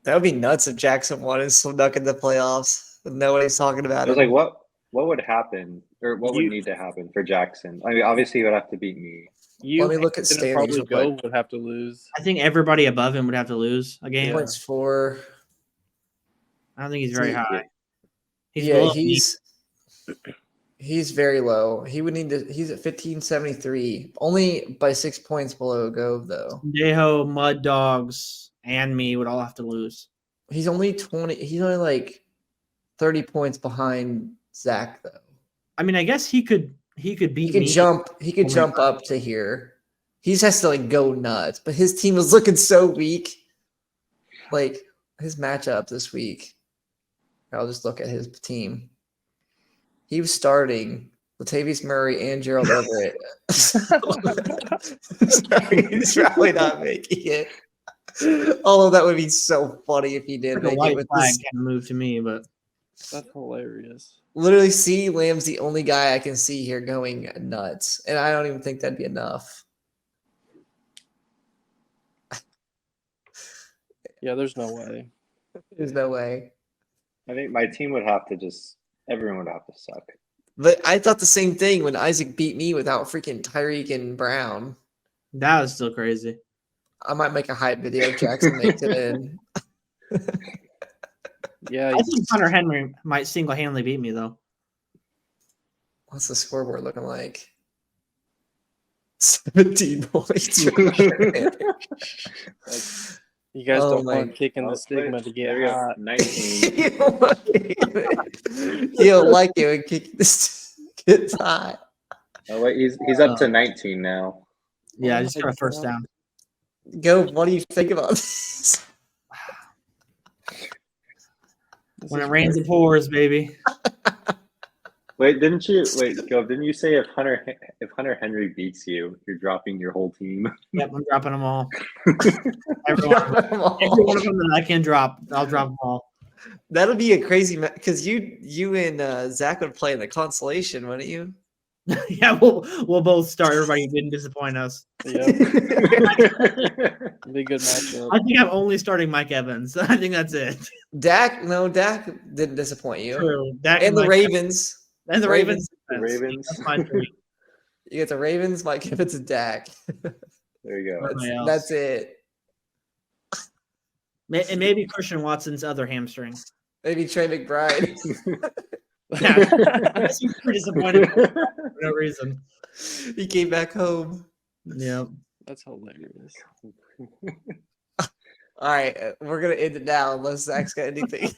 That would be nuts if Jackson won and snuck in the playoffs. Nobody's talking about I was it. like, what would happen, or what would You- need to happen for Jackson? I mean, obviously he would have to beat me. You Let me look at Hanson and standings probably real go quick. would have to lose. I think everybody above him would have to lose a game. Points for I don't think he's very high. He's yeah, below me. he's very low. He would need to. He's at 1573, only by 6 points below Gove though. Dejo, Mud Dogs, and me would all have to lose. He's only 20. He's only like 30 points behind Zach, though. I mean, I guess he could beat He could me. jump. He could jump up to here. He just has to like go nuts. But his team was looking so weak. Like his matchup this week. I'll just look at his team. He was starting Latavius Murray and Gerald Everett. Sorry, he's probably not making it. Although that would be so funny if he did The make white it with flag this. can move to me, but That's hilarious. Literally, C. Lamb's the only guy I can see here going nuts, and I don't even think that'd be enough. Yeah, there's no way. There's no way. I think my team would have to everyone would have to suck. But I thought the same thing when Isaac beat me without freaking Tyreek and Brown. that was still crazy. I might make a hype video. Jackson makes it in. Yeah, I think Hunter Henry might single-handedly beat me, though. What's the scoreboard looking like? 17 points. you guys Oh don't my- want kicking the stigma to get There we go. hot. 19. You don't like it when kicking this gets hot. Oh wait, he's up to 19 now. Yeah, Oh just my got a first God. down. Go. What do you think about this? When it rains, it pours, baby. Wait, didn't you say if Hunter Henry beats you, you're dropping your whole team? Yep, I'm dropping them all. Every one of them that I can drop, I'll drop them all. That'll be a crazy because you and Zach would play in the consolation, wouldn't you? Yeah, we'll both start. Everybody didn't disappoint us. Yep, be a good matchup. I think I'm only starting Mike Evans. I think that's it. Dak didn't disappoint you. True. Dak And the Mike- Ravens. And the Ravens. The Ravens. That's my three. You get the Ravens, Mike Evans, and Dak. There you go. Everybody else. That's it. And maybe Christian Watson's other hamstring. Maybe Trey McBride. I seem pretty disappointed for no reason. He came back home. Yeah. That's hilarious. All right, we're gonna end it now unless Zach's got anything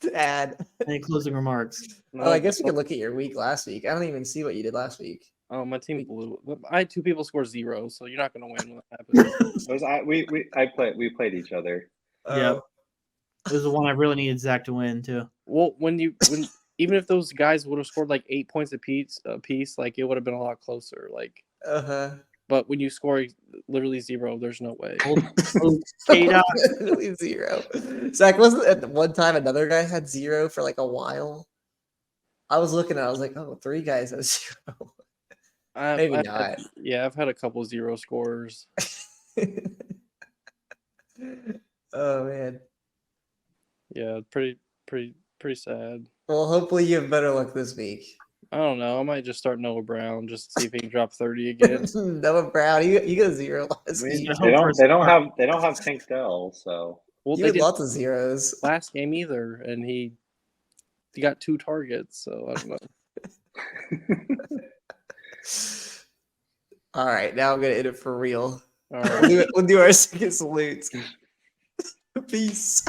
to add. Any closing remarks? Oh, I guess we could look at your week last week. I don't even see what you did last week. Oh, my team blew. I had two people score 0, so you're not going to win when that happens. We played each other. Yeah. It was the one I really needed Zach to win too. Well, when even if those guys would have scored like 8 points apiece, like it would have been a lot closer. Like, but when you score literally 0, there's no way. Literally 0. Zach, wasn't at one time another guy had 0 for like a while? I was looking at it, I was like, oh, 3 guys have 0. Maybe not. I've had a couple 0 scorers. Oh man. Yeah, pretty sad. Well, hopefully you have better luck this week. I don't know. I might just start Noah Brown just to see if he can drop 30 again. Noah Brown, you got 0 last week. They don't have Tank Dell, so Well, You they had did lots of 0s. last game either, and he got 2 targets. So I don't know. All right, now I'm gonna end it for real. All right. We'll do our second salutes. Peace.